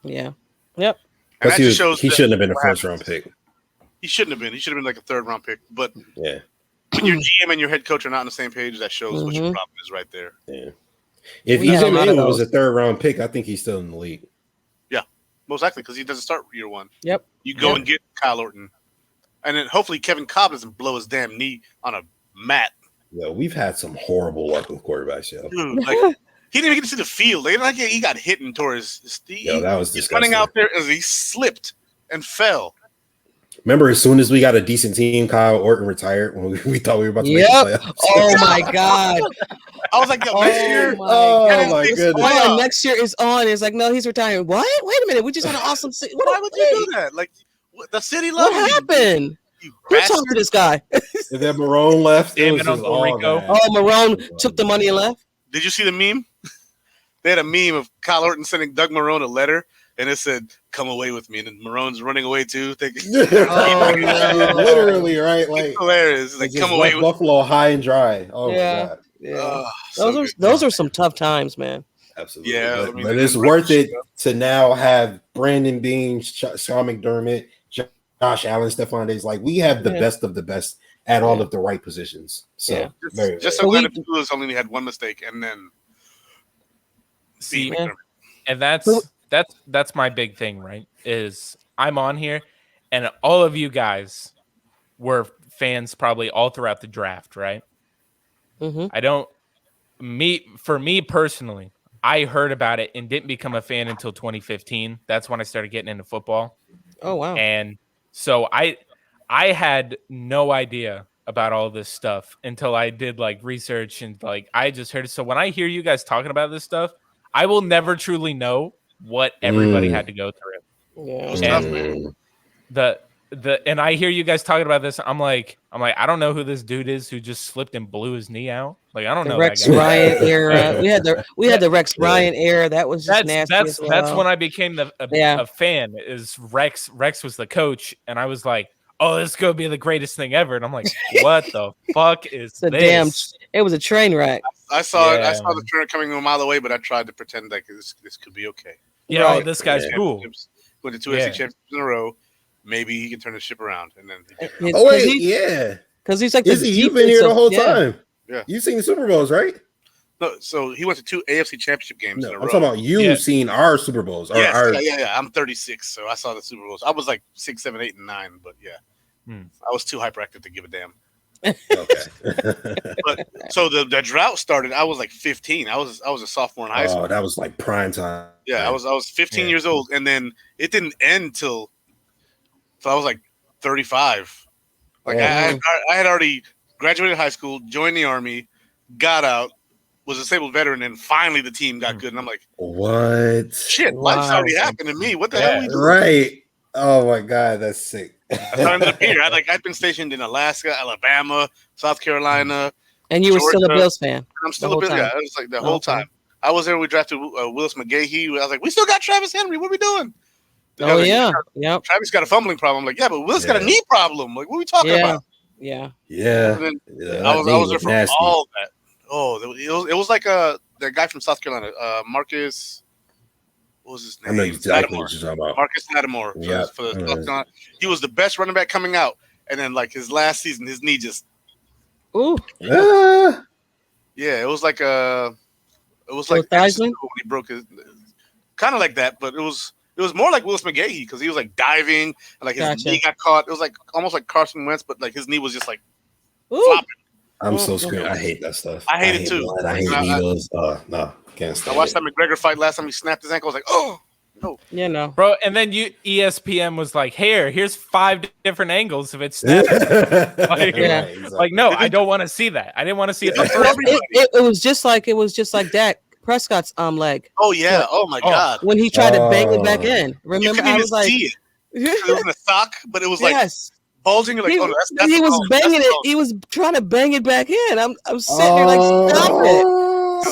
Yeah. Yep. And he shouldn't have been a first round pick. He shouldn't have been. He should have been like a third round pick. But when your GM and your head coach are not on the same page, that shows what your problem is right there. Yeah. If EJ Manuel was a third round pick, I think he's still in the league. Yeah, most likely because he doesn't start year one. Yep. You go and get Kyle Orton, and then hopefully Kevin Cobb doesn't blow his damn knee on a mat. Yeah, we've had some horrible luck with quarterbacks, yo. Dude, he didn't even get to see the field. He got hit and tore his Yo, that was disgusting. Running out there as he slipped and fell. Remember, as soon as we got a decent team, Kyle Orton retired when we thought we were about to make the playoffs. Oh my god! I was like, next year. My goodness! Next year is on. It's like, no, he's retiring. What? Wait a minute. We just had an awesome city. Why would you do that? Like the city loves you. What happened? Who talked to this guy? And then Marone left. Marone took the money and left. Did you see the meme? They had a meme of Kyle Orton sending Doug Marone a letter, and it said, "Come away with me." And then Marone's running away too. Literally, right? Like it's hilarious. Like, come away with Buffalo high and dry. Oh yeah. My god. Those are some tough times, man. Absolutely. Yeah, but it's worth it to now have Brandon Beane, Sean McDermott, Josh Allen, Stephon Diggs. Like we have the best of the best at all of the right positions. So just so glad the Steelers only had one mistake, and then and that's my big thing, right? Is I'm on here, and all of you guys were fans probably all throughout the draft, right? Mm-hmm. For me personally, I heard about it and didn't become a fan until 2015. That's when I started getting into football. Oh wow! And so I had no idea about all this stuff until I did like research and like I just heard it. So when I hear you guys talking about this stuff, I will never truly know what everybody had to go through. It was Yeah. tough, man. And I hear you guys talking about this. I'm like, I don't know who this dude is who just slipped and blew his knee out. Like, I don't The know Rex that guy. Ryan era. We had the Rex Ryan era. That was just nasty as well. That's when I became a fan. Is Rex was the coach, and I was like, oh, this is gonna be the greatest thing ever. And I'm like, what the fuck is this? It was a train wreck. I saw it. I saw the train coming a mile away, but I tried to pretend like this could be okay. Yeah, Right. oh, this guy's cool. Went to 2 FC championships in a row. Maybe he can turn the ship around, and then. Because he's like Izzy, you've been here the whole time. Yeah, you've seen the Super Bowls, right? No, so he went to 2 AFC championship games in a row. I'm talking about you seen our Super Bowls. Yeah. I'm 36, so I saw the Super Bowls. I was like 6, 7, 8, and 9, but I was too hyperactive to give a damn. Okay. But so the drought started. I was like 15. I was a sophomore in high school. Oh, that was like prime time. Yeah, I was 15 years old, and then it didn't end till I was like 35. Like I had already graduated high school, joined the army, got out, was a disabled veteran, and finally the team got good. And I'm like, what? Shit, life's already happened to me. What the hell are we doing? Right. Oh my God, that's sick. I ended up here. I've been stationed in Alaska, Alabama, South Carolina. And you were Georgia. still a Bills fan. And I'm still a Bills guy. I was like the whole time. I was there when we drafted Willis McGahee. I was like, we still got Travis Henry. What are we doing? Yep. Travis got a fumbling problem. I'm like, yeah, but Willis got a knee problem. Like, what are we talking about? Yeah. And then I was there for all that. Oh, it was like the guy from South Carolina, Marcus. What was his name? I know exactly what you're talking about. Marcus Lattimore. Yeah. For the South Carolina. He was the best running back coming out, and then like his last season, his knee just. Ooh. Yeah, it was like when he broke his, kind of like that, but it was more like Willis McGahee because he was like diving and like his knee got caught. It was like almost like Carson Wentz, but like his knee was just like flopping. I'm so scared. I hate that stuff. I hate it too. Blood. I hate needles. No, can't stand I watched it. that McGregor fight last time. He snapped his ankle. I was like, oh no. Yeah, no, bro. And then ESPN was like, here's 5 different angles of it snapping. Like, no, I don't want to see that. I didn't want to see it. It was just like Dak Prescott's leg. Oh yeah. Oh my God. When he tried to bang it back in. Remember, I was like, see it was in a sock, but it was like bulging. You're like, that's he was banging it. He was trying to bang it back in. I'm sitting there like, stop it.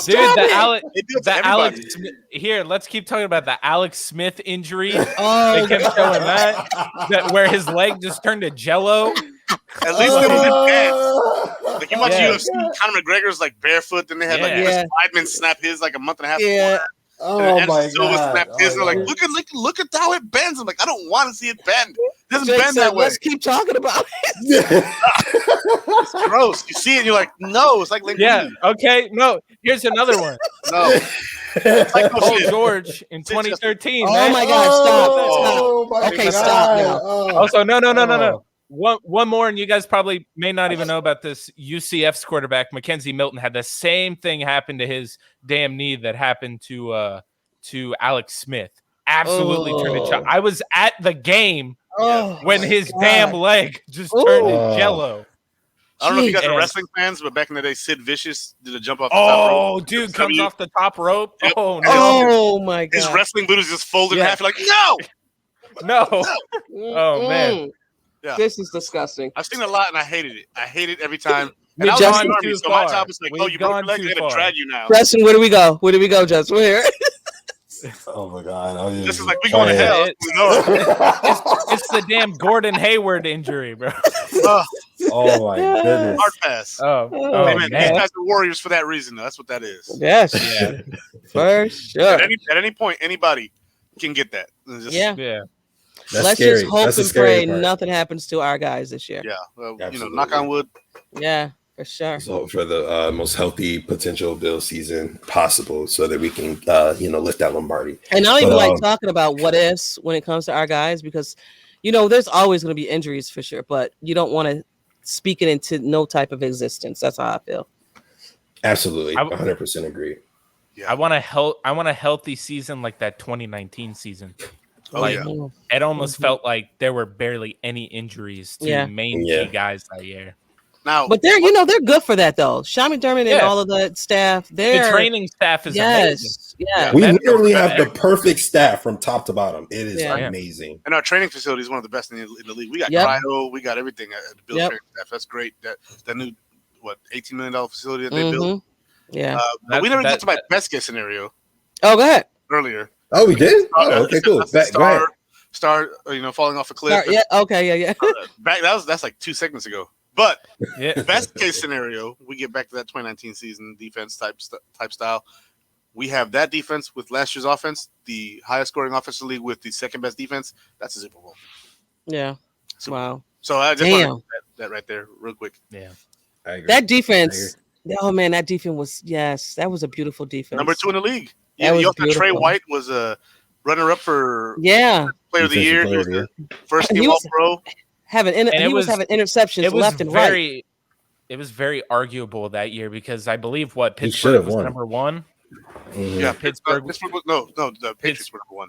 Dude, the Alex here. Let's keep talking about the Alex Smith injury. They kept showing that where his leg just turned to jello. At least it was in pants. Like you watch UFC, Conor McGregor's like barefoot. Then they had like Chris Weidman snap his like a month and a half. Yeah. Oh my God! Snapped his. And like, look at how it bends. I'm like, I don't want to see it bend. It doesn't bend that way. Let's keep talking about it. It's gross. You see it, and you're like, no. It's like okay. No. Here's another one. No. It's like Paul George in 2013. Oh man. my God! Stop! Oh my Okay, God. stop now. Also, no. One more, and you guys probably may not even know about this. UCF's quarterback Mackenzie Milton had the same thing happen to his damn knee that happened to Alex Smith. Absolutely turned it. I was at the game when his damn leg just turned to jello. I don't know if you guys are wrestling fans, but back in the day, Sid Vicious did a jump off the top rope. Oh, dude, comes off the top rope. Yep. Oh, no. Oh, my God. His wrestling boot is just folded in half. You're like, no! No. Oh, man. Yeah. This is disgusting. I've seen it a lot, and I hated it. I hate it every time. And We've I was gone in the army, too so my far. job is like, We've you broke your leg, gone they're too going to far. drag you now. Preston, where do we go? Where do we go, Justin? Where? Oh my God! This is like we going to hell. It's the damn Gordon Hayward injury, bro. Oh my goodness! Hard pass. Oh man. These guys are warriors for that reason. Though. That's what that is. Yes. Yeah. For sure. At any point, anybody can get that. Yeah. That's Let's scary. just hope That's the and scary pray part. nothing happens to our guys this year. Yeah. Well, Absolutely. knock on wood. Yeah, for sure. So for the most healthy potential Bill season possible, so that we can lift that Lombardi. And I don't even like talking about what ifs when it comes to our guys because, there's always going to be injuries for sure, but you don't want to speak it into no type of existence. That's how I feel. Absolutely, 100% agree. Yeah. I want a healthy season like that 2019 season. It almost felt like there were barely any injuries to main key guys that year. Now, But they're they're good for that though. Sean McDermott and all of the staff, the training staff is amazing. Yes. We literally have the perfect staff from top to bottom. It is Yeah. amazing. and our training facility is one of the best in the league. We got Yep. cryo, we got everything at the Bills training staff. That's great. That new $18 million facility that they built. Yeah. But we never got to my best case scenario Oh, go ahead. earlier. Oh, we did? Oh, okay, cool. Go ahead. Star, falling off a cliff. Yeah. Okay. Yeah. Back that's like 2 segments ago. But Yeah. best case scenario, we get back to that 2019 season defense type style. We have that defense with last year's offense, the highest scoring offense in the league with the second best defense. That's a Super Bowl. Yeah. So, Wow. So I just want that right there, real quick. Yeah. I agree. That defense. Oh man, that defense was that was a beautiful defense. Number 2 in the league. That was Trey beautiful. White was a runner-up for Player of the year. He was the first team All-Pro. Having interceptions left and right. It was very arguable that year because I believe Pittsburgh was number 1. Mm-hmm. Yeah, Pittsburgh. No, the Patriots were number 1.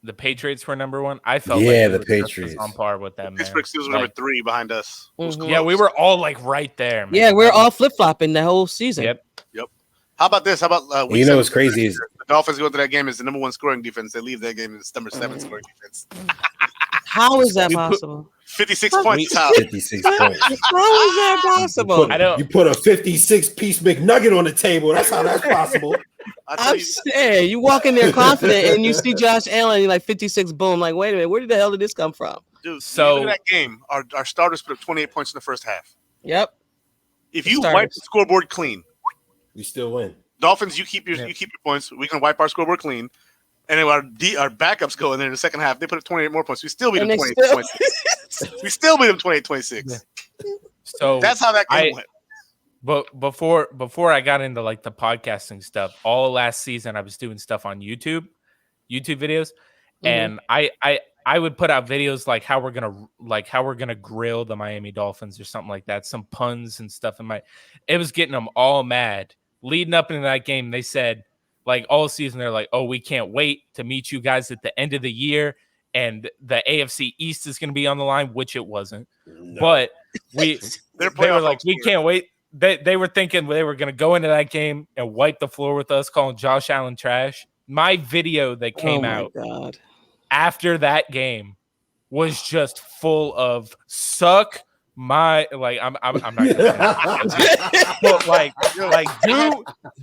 The Patriots were number 1. I felt the Patriots on par with them. Pittsburgh Steelers were number 3 behind us. Mhm. We were all like right there. Man. Yeah, we're all flip flopping the whole season. Yep. How about this? How about what's crazy is the Dolphins go into that game as the number 1 scoring defense. They leave that game as number 7 scoring defense. How is that possible? 56 points. 56 points. How is that possible? You put a 56-piece McNugget on the table. That's how that's possible. I'm saying you walk in there confident and you see Josh Allen, you're like 56, boom. Like, wait a minute, where the hell did this come from? Dude, so in that game, our starters put up 28 points in the first half. Yep. If you wipe the scoreboard clean, we still win. Dolphins, you keep your points. We can wipe our scoreboard clean. And then our backups go in there in the second half. They put up 28 more points. We still beat them 28-26. We still beat them 28-26. So that's how that game went. But before I got into like the podcasting stuff, all last season I was doing stuff on YouTube videos, and I would put out videos like how we're gonna grill the Miami Dolphins or something like that, some puns and stuff. It was getting them all mad. Leading up into that game, they said like all season they're like, oh, we can't wait to meet you guys at the end of the year, and the AFC East is gonna be on the line, which it wasn't, but they were like, we can't wait. They were thinking they were going to go into that game and wipe the floor with us, calling Josh Allen trash. My video that came out after that game was just full of suck my I'm not gonna but like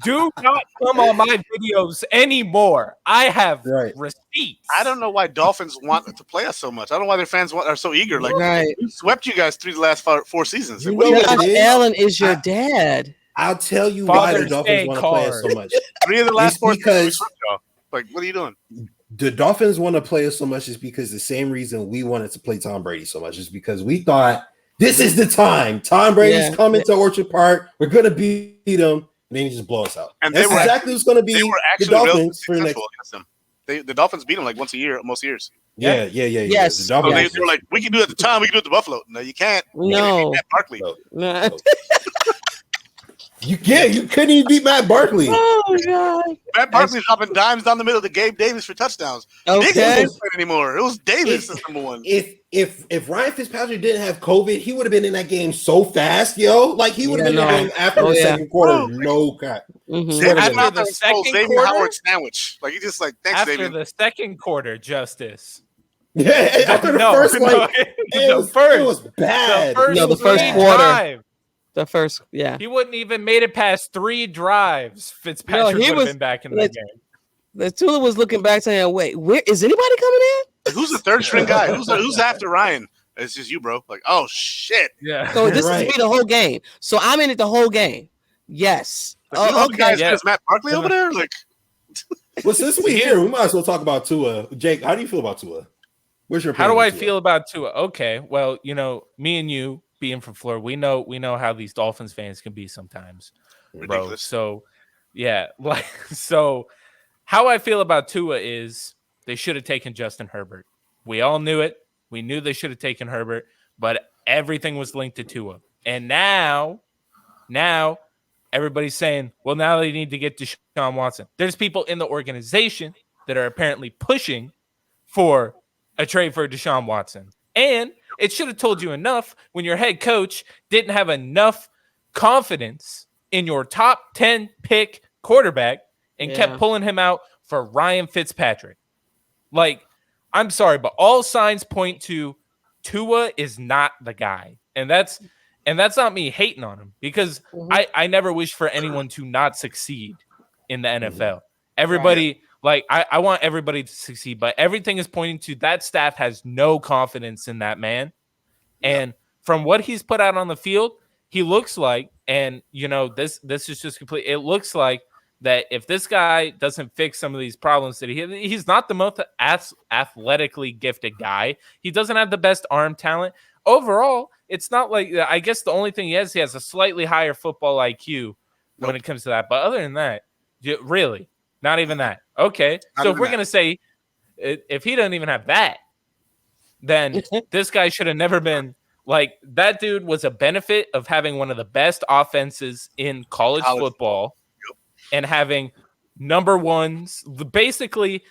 do not come on my videos anymore. I have receipts. I don't know why Dolphins want to play us so much. I don't know why their fans are so eager. Like we swept you guys through the last 4 seasons. Josh Allen is your dad. I'll tell you why the Dolphins want to play us so much. 3 of the last 4 seasons. Like, what are you doing? The Dolphins want to play us so much is because the same reason we wanted to play Tom Brady so much is because we thought this is the time. Tom Brady's coming to Orchard Park. We're gonna beat him, and then he just blow us out. And that's exactly what's gonna be the Dolphins for the next. The Dolphins beat them like once a year, most years. Yeah. Yes. The Dolphins, they were like, we can do it at the time. We can do it at the Buffalo. No, you can't. No. Barkley. No. You couldn't even beat Matt Barkley. Oh God! Matt Barkley's dropping dimes down the middle to Gabe Davis for touchdowns. Okay. Niggas wasn't playing anymore. It was Davis as number 1. If Ryan Fitzpatrick didn't have COVID, he would have been in that game so fast, yo. Like he would have been in the game after the second quarter. No crap. After the second quarter, Howard sandwich. Like he just like thanks, after David. the second quarter, Justus. Yeah, after the first it was bad. The first quarter. The first, he wouldn't even made it past 3 drives. Fitzpatrick would have been back in the game. The Tula was looking back saying, "Wait, where is anybody coming in? Who's the third string guy? Who's after Ryan? It's just you, bro. Like, oh shit. Yeah. So this is me the whole game. So I'm in it the whole game. Yes. Okay. Is Matt Barkley over there? Like, well, since we're here, we might as well talk about Tua. Jake, how do you feel about Tua? What's your opinion? How do I feel about Tua? Okay, well, me and you being from Florida, we know how these Dolphins fans can be sometimes, bro. So, yeah, so how I feel about Tua is they should have taken Justin Herbert. We all knew it. We knew they should have taken Herbert, but everything was linked to Tua. And now everybody's saying, well, now they need to get Deshaun Watson. There's people in the organization that are apparently pushing for a trade for Deshaun Watson. And It should have told you enough when your head coach didn't have enough confidence in your top 10 pick quarterback and kept pulling him out for Ryan Fitzpatrick. Like, I'm sorry, but all signs point to Tua is not the guy. And that's not me hating on him, because I never wish for anyone to not succeed in the NFL. Everybody, I want everybody to succeed, but everything is pointing to that staff has no confidence in that man. And from what he's put out on the field, he looks like, and this is just complete. It looks like that if this guy doesn't fix some of these problems that he's not the most athletically gifted guy. He doesn't have the best arm talent. Overall, it's not like, I guess the only thing he has a slightly higher football IQ when it comes to that. But other than that, really, not even that. Okay. So if we're going to say, if he doesn't even have that, then this guy should have never been. Like, that dude was a benefit of having one of the best offenses in college football and having number ones, basically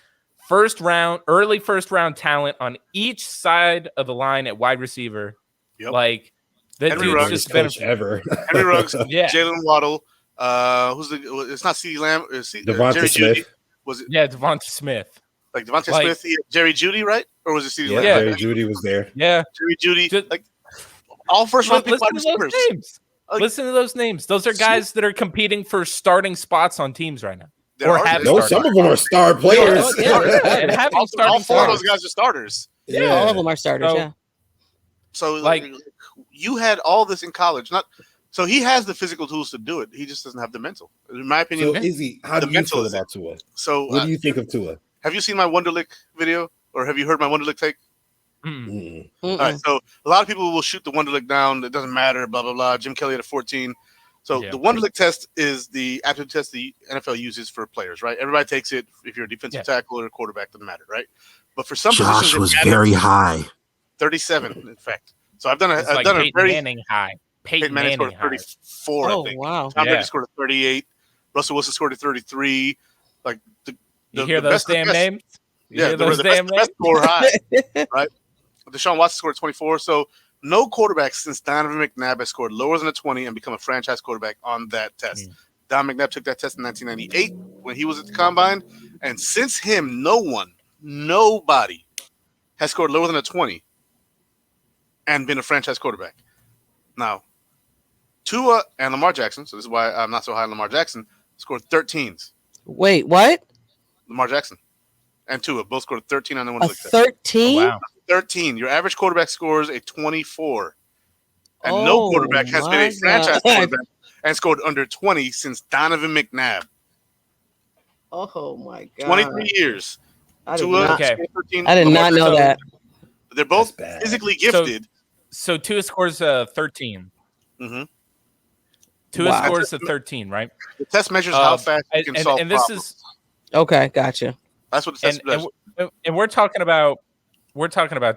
early first round talent on each side of the line at wide receiver. Yep. Like, that dude's just been ever. Henry Ruggs, Yeah. Jalen Waddle. It's not CeeDee Lamb. Devonta Jerry Smith. Jeudy. Was it? Yeah, Devonta Smith. Like Devonta Smith, Jerry Jeudy, right? Or was it CeeDee Lamb? Jerry Jeudy was there. Yeah. Jerry Jeudy. Just- Like all first round pick wide Listen to those receivers. names. Listen to those names. Those are guys that are competing for starting spots on teams right now. No, some of them are star players. And having all starting four of those spots. guys are starters. Yeah, all of them are starters. So- Yeah. So Like- you had all this in college. So he has the physical tools to do it. He just doesn't have the mental. In my opinion. So Izzy, how The do you mental feel is about Tua? So What do you think of Tua? have you seen my Wonderlic video, or have you heard my Wonderlic take? Mm. All right, so a lot of people will shoot the Wonderlic down. It doesn't matter, blah, blah, blah. Jim Kelly had a 14. So Yeah. the Wonderlic test is the aptitude test the NFL uses for players, right? Everybody takes it. If you're a defensive tackle or a quarterback, doesn't matter, right? But for some positions, it matters. high. 37, in fact. So I've done It's a like Peyton Peyton Manning high. Peyton Manning scored a high. 34, Oh, I think. wow. Tom Yeah. Brady scored a 38. Russell Wilson scored a 33. Like You hear those best of the damn best. names? You Yeah, hear the those damn best names? score high, right? Deshaun Watson scored 24. So no quarterback since Donovan McNabb has scored lower than a 20 and become a franchise quarterback on that test. Don McNabb took that test in 1998 when he was at the Combine. And since him, nobody has scored lower than a 20 and been a franchise quarterback. Now, Tua and Lamar Jackson, so this is why I'm not so high on Lamar Jackson, scored 13s. Wait, what? Lamar Jackson and Tua both scored 13 on the A Wonderlic test. 13? Wow. 13. Your average quarterback scores a 24. And no quarterback has been a franchise quarterback and scored under 20 since Donovan McNabb. Oh my god. 23 years. I did Tua not, scored 13. I did Lamar not know Jackson- that. They're both That's bad. physically gifted. So Tua scores 13. Mhm. Tua Wow. scores a 13, right? The test measures how fast you can solve and this problems. is Okay, gotcha. That's what the test does. and we're talking about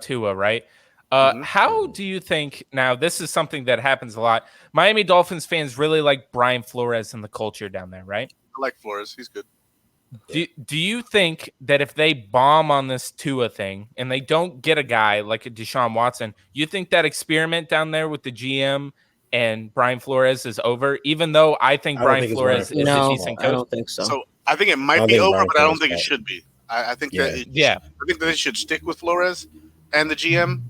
Tua, right? Mhm. How do you think now? This is something that happens a lot. Miami Dolphins fans really like Brian Flores and the culture down there, right? I like Flores. He's good. Do you think that if they bomb on this Tua thing and they don't get a guy like a Deshaun Watson, you think that experiment down there with the GM and Brian Flores is over? Even though I think I don't Brian think it's Flores Brian is a No, decent I coach. don't think so. So I think it I might don't be think over, Brian but I don't Flores think it got it. should be. I think Yeah. that Yeah. I think that they should stick with Flores and the GM.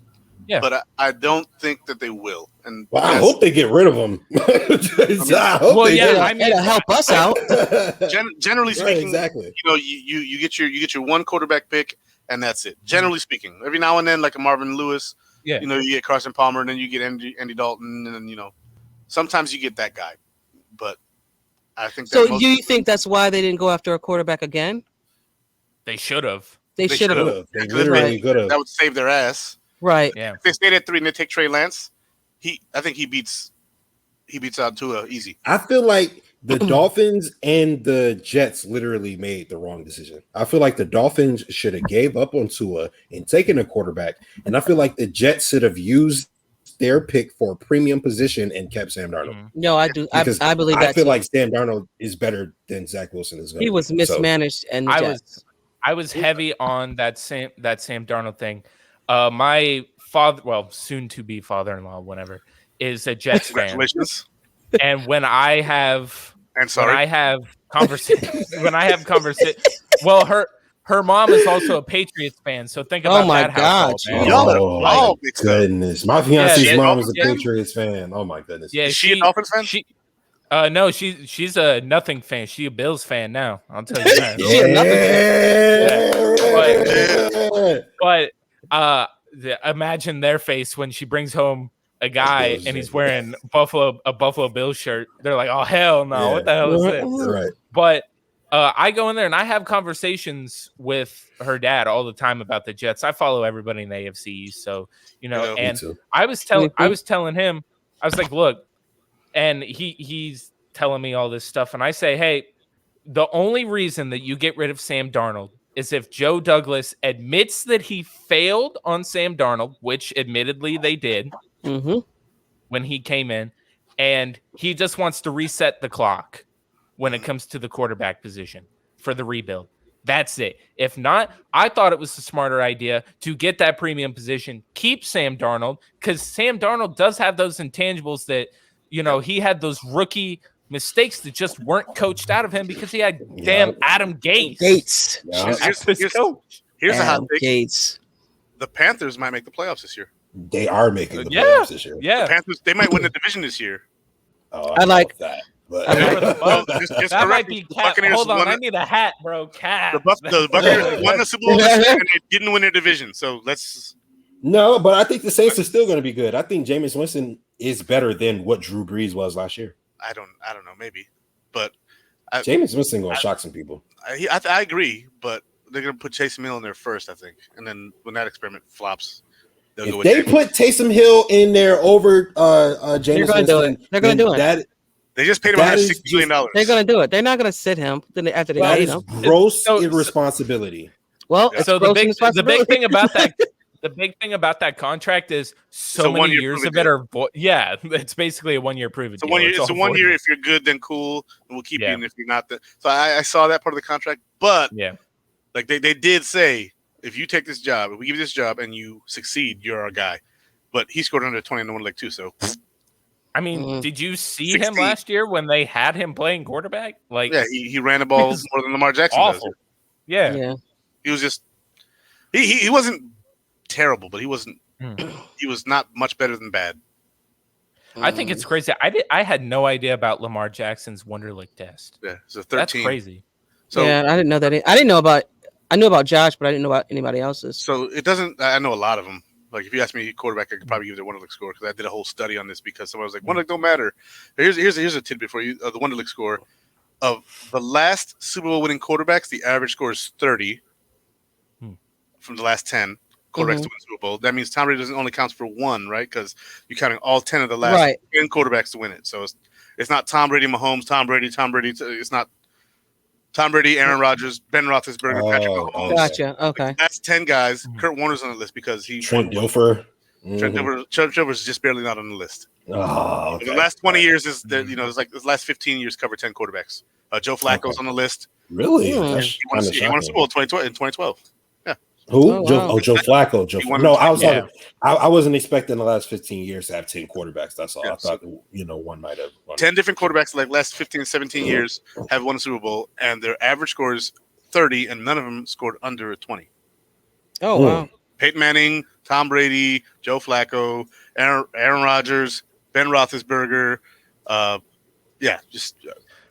Yeah. But I don't think that they will. And Well, I yes, hope they get rid of him. I hope Well, they yeah, do. I mean- It'll help us out. generally Right, speaking, exactly. you get your one quarterback pick and that's it. Generally speaking, every now and then, like a Marvin Lewis, Yeah. you get Carson Palmer, and then you get Andy Dalton, and then sometimes you get that guy. But I think So that most do you think that's why they didn't go after a quarterback again? They should have. They They should have. should've. They literally could have. that would save their ass. Right. Yeah. If they stayed at 3 and they take Trey Lance, I think he beats out Tua easy. I feel like the Dolphins and the Jets literally made the wrong decision. I feel like the Dolphins should have gave up on Tua and taken a quarterback, and I feel like the Jets should have used their pick for a premium position and kept Sam Darnold. Mhm. No, I do. Because I believe I that feel too. like Sam Darnold is better than Zach Wilson is. He was mismanaged, and the I Jets. was heavy on that Sam Darnold thing. My soon to be father-in-law, whenever, is a Jets fan. Congratulations. And when I have conversations, well, her mom is also a Patriots fan, so think Oh about my that household, God, man. Y'all are Oh all my mixed up. goodness! My fiance's Yeah, mom is a Dolphins fan? Patriots fan. Oh my goodness! Yeah, Is she a Dolphins fan? No, she's a nothing fan. She a Bills fan now. I'll tell you that. She another But imagine their face when she brings home a guy Bills and he's fan. wearing a Buffalo Bills shirt. They're like, "Oh hell no! Yeah. What the hell is this?" Right. But I go in there and I have conversations with her dad all the time about the Jets. I follow everybody in the AFC East, so Yeah. And Me too. I was telling him, I was like, "Look," and he's telling me all this stuff, and I say, "Hey, the only reason that you get rid of Sam Darnold is if Joe Douglas admits that he failed on Sam Darnold, which admittedly they did when he came in, and he just wants to reset the clock when it comes to the quarterback position for the rebuild. That's it. If not, I thought it was a smarter idea to get that premium position, keep Sam Darnold, because Sam Darnold does have those intangibles that, he had those rookie mistakes that just weren't coached out of him because he had damn Adam Gates. Yeah. Here's a hot take. Gates. The Panthers might make the playoffs this year. They are making the playoffs this year. Yeah. The Panthers, they might win the division this year. Oh, I like that. But Well, just That for might reference, be the Cap. Buccaneers Hold on, won I need a hat, bro. Cap. the Buccaneers won the Super Bowl this year and they didn't win their division. So let's. no, but I think the Saints are still going to be good. I think Jameis Winston is better than what Drew Brees was last year. I don't know, maybe, but Jameis Winston going to shock some people. I agree, but they're going to put Chase Hill in there first, I think, and then when that experiment flops, they'll go If with they Jameis. put Taysom Hill in there over Jameis gonna do Winston, it. They're gonna do it. That They just paid him That $160 is million. They're going to do it. They're not going to sit him after they paid is him. gross So- irresponsibility. Well, Yeah. it's So the gross big irresponsibility. thing about that the big thing about that contract is so a many one-year years prove of it it are it's basically a 1 year prove it. So 1 year. It's a 1 year. If you're good, then cool, and we'll keep you. And if you're not, so I saw that part of the contract. But like they did say, if you take this job, if we give you this job and you succeed, you're our guy. But he scored under 20 in the one leg too. So I mean, did you see 16. him last year when they had him playing quarterback? Like, yeah, he ran the ball more than Lamar Jackson does. awful. Yeah. Yeah. He was just he wasn't terrible, but he wasn't. He was not much better than bad. I think it's crazy. I had no idea about Lamar Jackson's Wonderlic test. Yeah, so 13. That's crazy. So yeah, I didn't know that. I knew about Josh, but I didn't know about anybody else's. So it doesn't. I know a lot of them. Like if you ask me quarterback, I could probably give their Wonderlic score because I did a whole study on this because someone was like, Wonderlic don't matter. Here's a tidbit for you. The Wonderlic score of the last Super Bowl winning quarterbacks, the average score is 30 from the last 10 quarterbacks to win Super Bowl. That means Tom Brady doesn't only count for one, right? Because you're counting all 10 of the last 10 quarterbacks to win it. So it's not Tom Brady, Mahomes, Tom Brady. It's not Tom Brady, Aaron Rodgers, Ben Roethlisberger, Patrick Mahomes. Gotcha. Okay. That's 10 guys. Kurt Warner's on the list because he Trent Dilfer. Trent Dilfer's just barely not on the list. Oh, okay. The last 20 years is that it's like the last 15 years cover 10 quarterbacks. Joe Flacco's on the list. Really? He won a Super Bowl in 2012. Yeah. Who? Oh, wow. Joe Flacco. No, I was talking. I wasn't expecting the last 15 years to have 10 quarterbacks. That's all. Yeah, I thought one might have. 10 different quarterbacks like last 15, 17 years have won a Super Bowl, and their average score is 30, and none of them scored under a 20. Oh, wow. Peyton Manning, Tom Brady, Joe Flacco, Aaron Rodgers, Ben Roethlisberger. The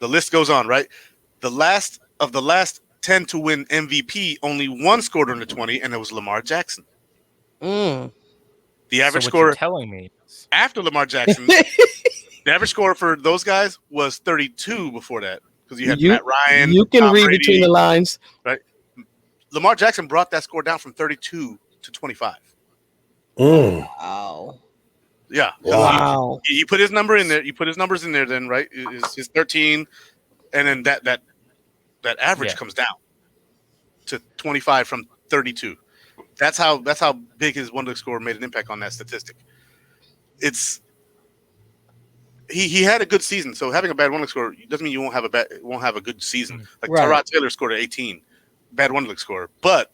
list goes on, right? The last 10 to win MVP, only one scored under 20, and it was Lamar Jackson. The average score telling me after Lamar Jackson, the average score for those guys was 32 before that because you had Matt Ryan. You can Tom read Brady, between the lines, right? Lamar Jackson brought that score down from 32 to 25. Wow. Yeah. Wow. He put his number in there. You put his numbers in there. Then right is 13, and then that average comes down to 25 from 32. That's how big his Wonderlic score made an impact on that statistic. He had a good season, so having a bad Wonderlic score doesn't mean you won't have a good season. Like Tyrod Taylor scored an 18, bad Wonderlic score, but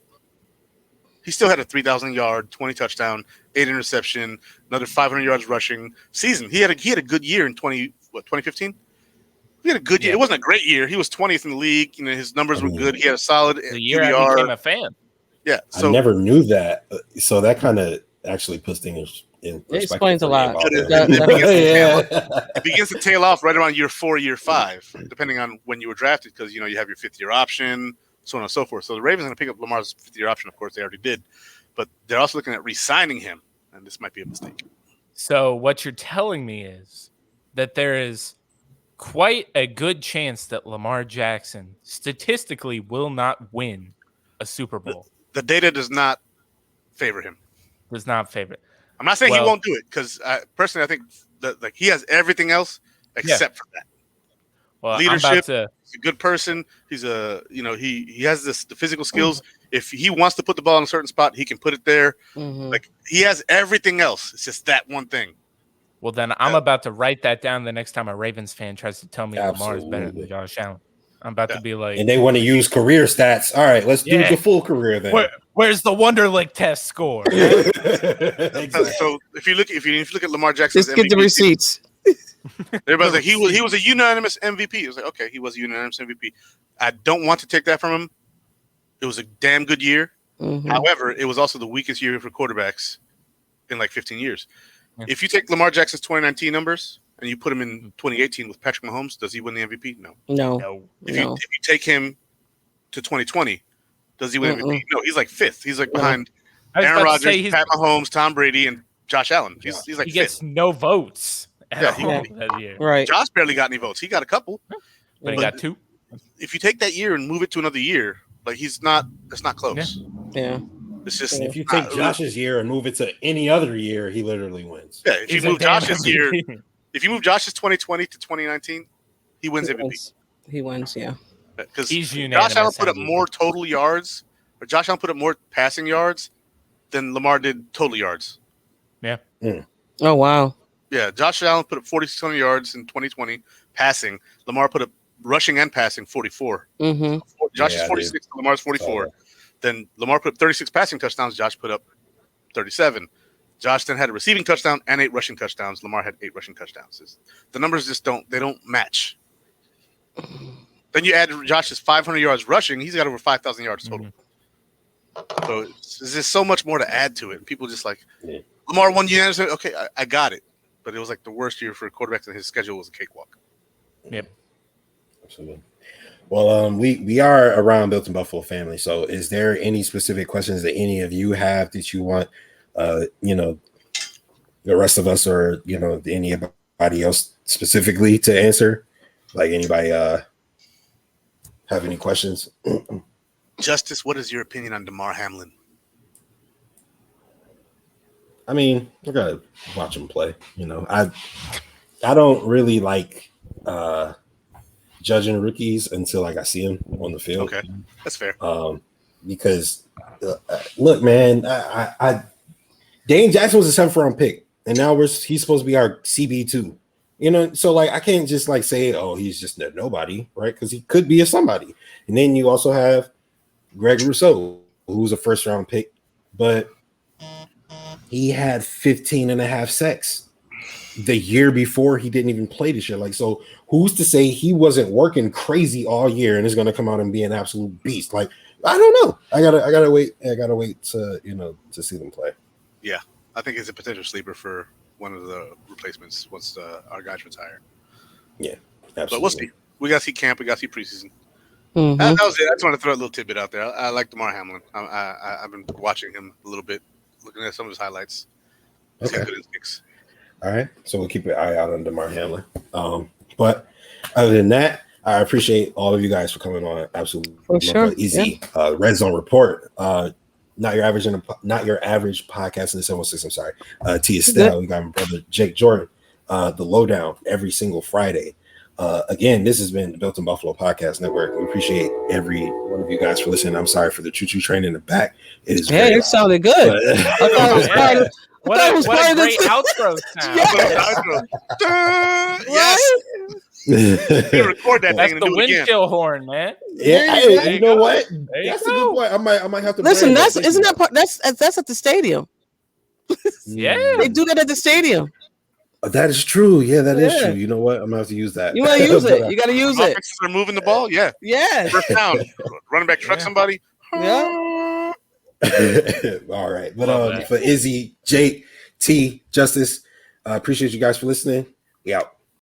he still had a 3,000-yard, 20 touchdown, 8 interception, another 500 yards rushing season. He had a good year in 2015. He had a good year. It wasn't a great year. He was 20th in the league. You know, his numbers were good. He had a solid The year QBR. I became a fan. Yeah, so I never knew that. So that kind of actually puts things in perspective. It explains a lot. It begins to tail off right around year 4, year 5, depending on when you were drafted, because you have your 5th-year option, so on and so forth. So the Ravens are going to pick up Lamar's 5th-year option. Of course, they already did, but they're also looking at re-signing him, and this might be a mistake. So what you're telling me is that there is quite a good chance that Lamar Jackson statistically will not win a Super Bowl. The data does not favor him. Does not favor it. I'm not saying he won't do it, because personally, I think that he has everything else except for that. Well, Leadership. He's a good person. He's he has the physical skills. If he wants to put the ball in a certain spot, he can put it there. Like, he has everything else. It's just that one thing. Well, then I'm about to write that down the next time a Ravens fan tries to tell me Lamar is better than Josh Allen. I'm about to be like, and they want to use career stats. All right, let's do the full career then. Where's the Wonderlic test score? So if you look at Lamar Jackson's just get the receipts. Everybody's like, he was a unanimous MVP. It was like, okay, he was a unanimous MVP. I don't want to take that from him. It was a damn good year. However, it was also the weakest year for quarterbacks in like 15 years. Yeah. If you take Lamar Jackson's 2019 numbers and you put him in 2018 with Patrick Mahomes, does he win the MVP? No. If you take him to 2020, does he win MVP? No, he's like 5th. He's like behind Aaron Rodgers, Pat Mahomes, Tom Brady, and Josh Allen. He's like he 5th. Gets no votes at all that year. Right. Josh barely got any votes. He got a couple. But he got 2. If you take that year and move it to another year, like it's not close. Yeah. It's just if you take Josh's year and move it to any other year, he literally wins. Yeah, if you move Josh's year, if you move Josh's 2020 to 2019, he wins MVP. He wins, yeah. Because Josh Allen put up more total yards, or Josh Allen put up more passing yards than Lamar did total yards. Yeah. Oh, wow. Yeah, Josh Allen put up 4,600 yards in 2020 passing. Lamar put up rushing and passing 44. Josh is 46, Lamar's 44. Then Lamar put up 36 passing touchdowns. Josh put up 37. Josh then had a receiving touchdown and 8 rushing touchdowns. Lamar had 8 rushing touchdowns. The numbers just don't match. Then you add Josh's 500 yards rushing. He's got over 5,000 yards total. So there's just so much more to add to it. People just like, Lamar won unanimously. Okay, I got it. But it was like the worst year for quarterbacks, and his schedule was a cakewalk. Yep. Absolutely. Well, we are around Built in Buffalo family. So is there any specific questions that any of you have that you want, the rest of us or, anybody else specifically to answer? Like anybody have any questions? Justus, what is your opinion on DeMar Hamlin? I mean, I gotta watch him play. I don't really like judging rookies until I see him on the field. Okay, that's fair. Because look, man, Dane Jackson was a 7th round pick, and now he's supposed to be our CB2. So I can't just say, oh, he's just a nobody, right? Because he could be a somebody. And then you also have Greg Rousseau, who's a 1st round pick, but he had 15.5 sacks the year before. He didn't even play this year. So who's to say he wasn't working crazy all year and is going to come out and be an absolute beast? I don't know. I gotta wait. I gotta wait to to see them play. Yeah, I think he's a potential sleeper for one of the replacements once our guys retire. Yeah, absolutely. But we'll see. We got to see camp. We got to see preseason. That was it. I just want to throw a little tidbit out there. I like DeMar Hamlin. I've been watching him a little bit, looking at some of his highlights. He's got good instincts. All right, so we'll keep an eye out on DeMar Hamlin. But other than that, I appreciate all of you guys for coming on. Absolutely, for sure. Izzy, Red Zone Report. Not your average podcast in the 716. I'm sorry. T Estelle. We got my brother Jake Jordan. The Lowdown every single Friday. Again, this has been the Built in Buffalo Podcast Network. We appreciate every one of you guys for listening. I'm sorry for the choo-choo train in the back. It is. Hey, it sounded good. I thought it was part of. What a great outro sound. Yes. You record that That's thing the and do it again. Windchill horn, man. Yeah, There you hey, go. you know what? There you That's a go. good point. I might have to Listen, brand that's that. isn't that part, that's at the stadium. Yeah. They do that at the stadium. That is true. Yeah, that is Yeah. true. You know what? I'm gonna have to use that. You want to use But, it? You got to use it. Offenses are moving the ball. Yeah. Yes. First down. Running back truck Yeah. somebody. Yeah. all right. But Love that. for Izzy, Jake, T, Justice, appreciate you guys for listening. We out.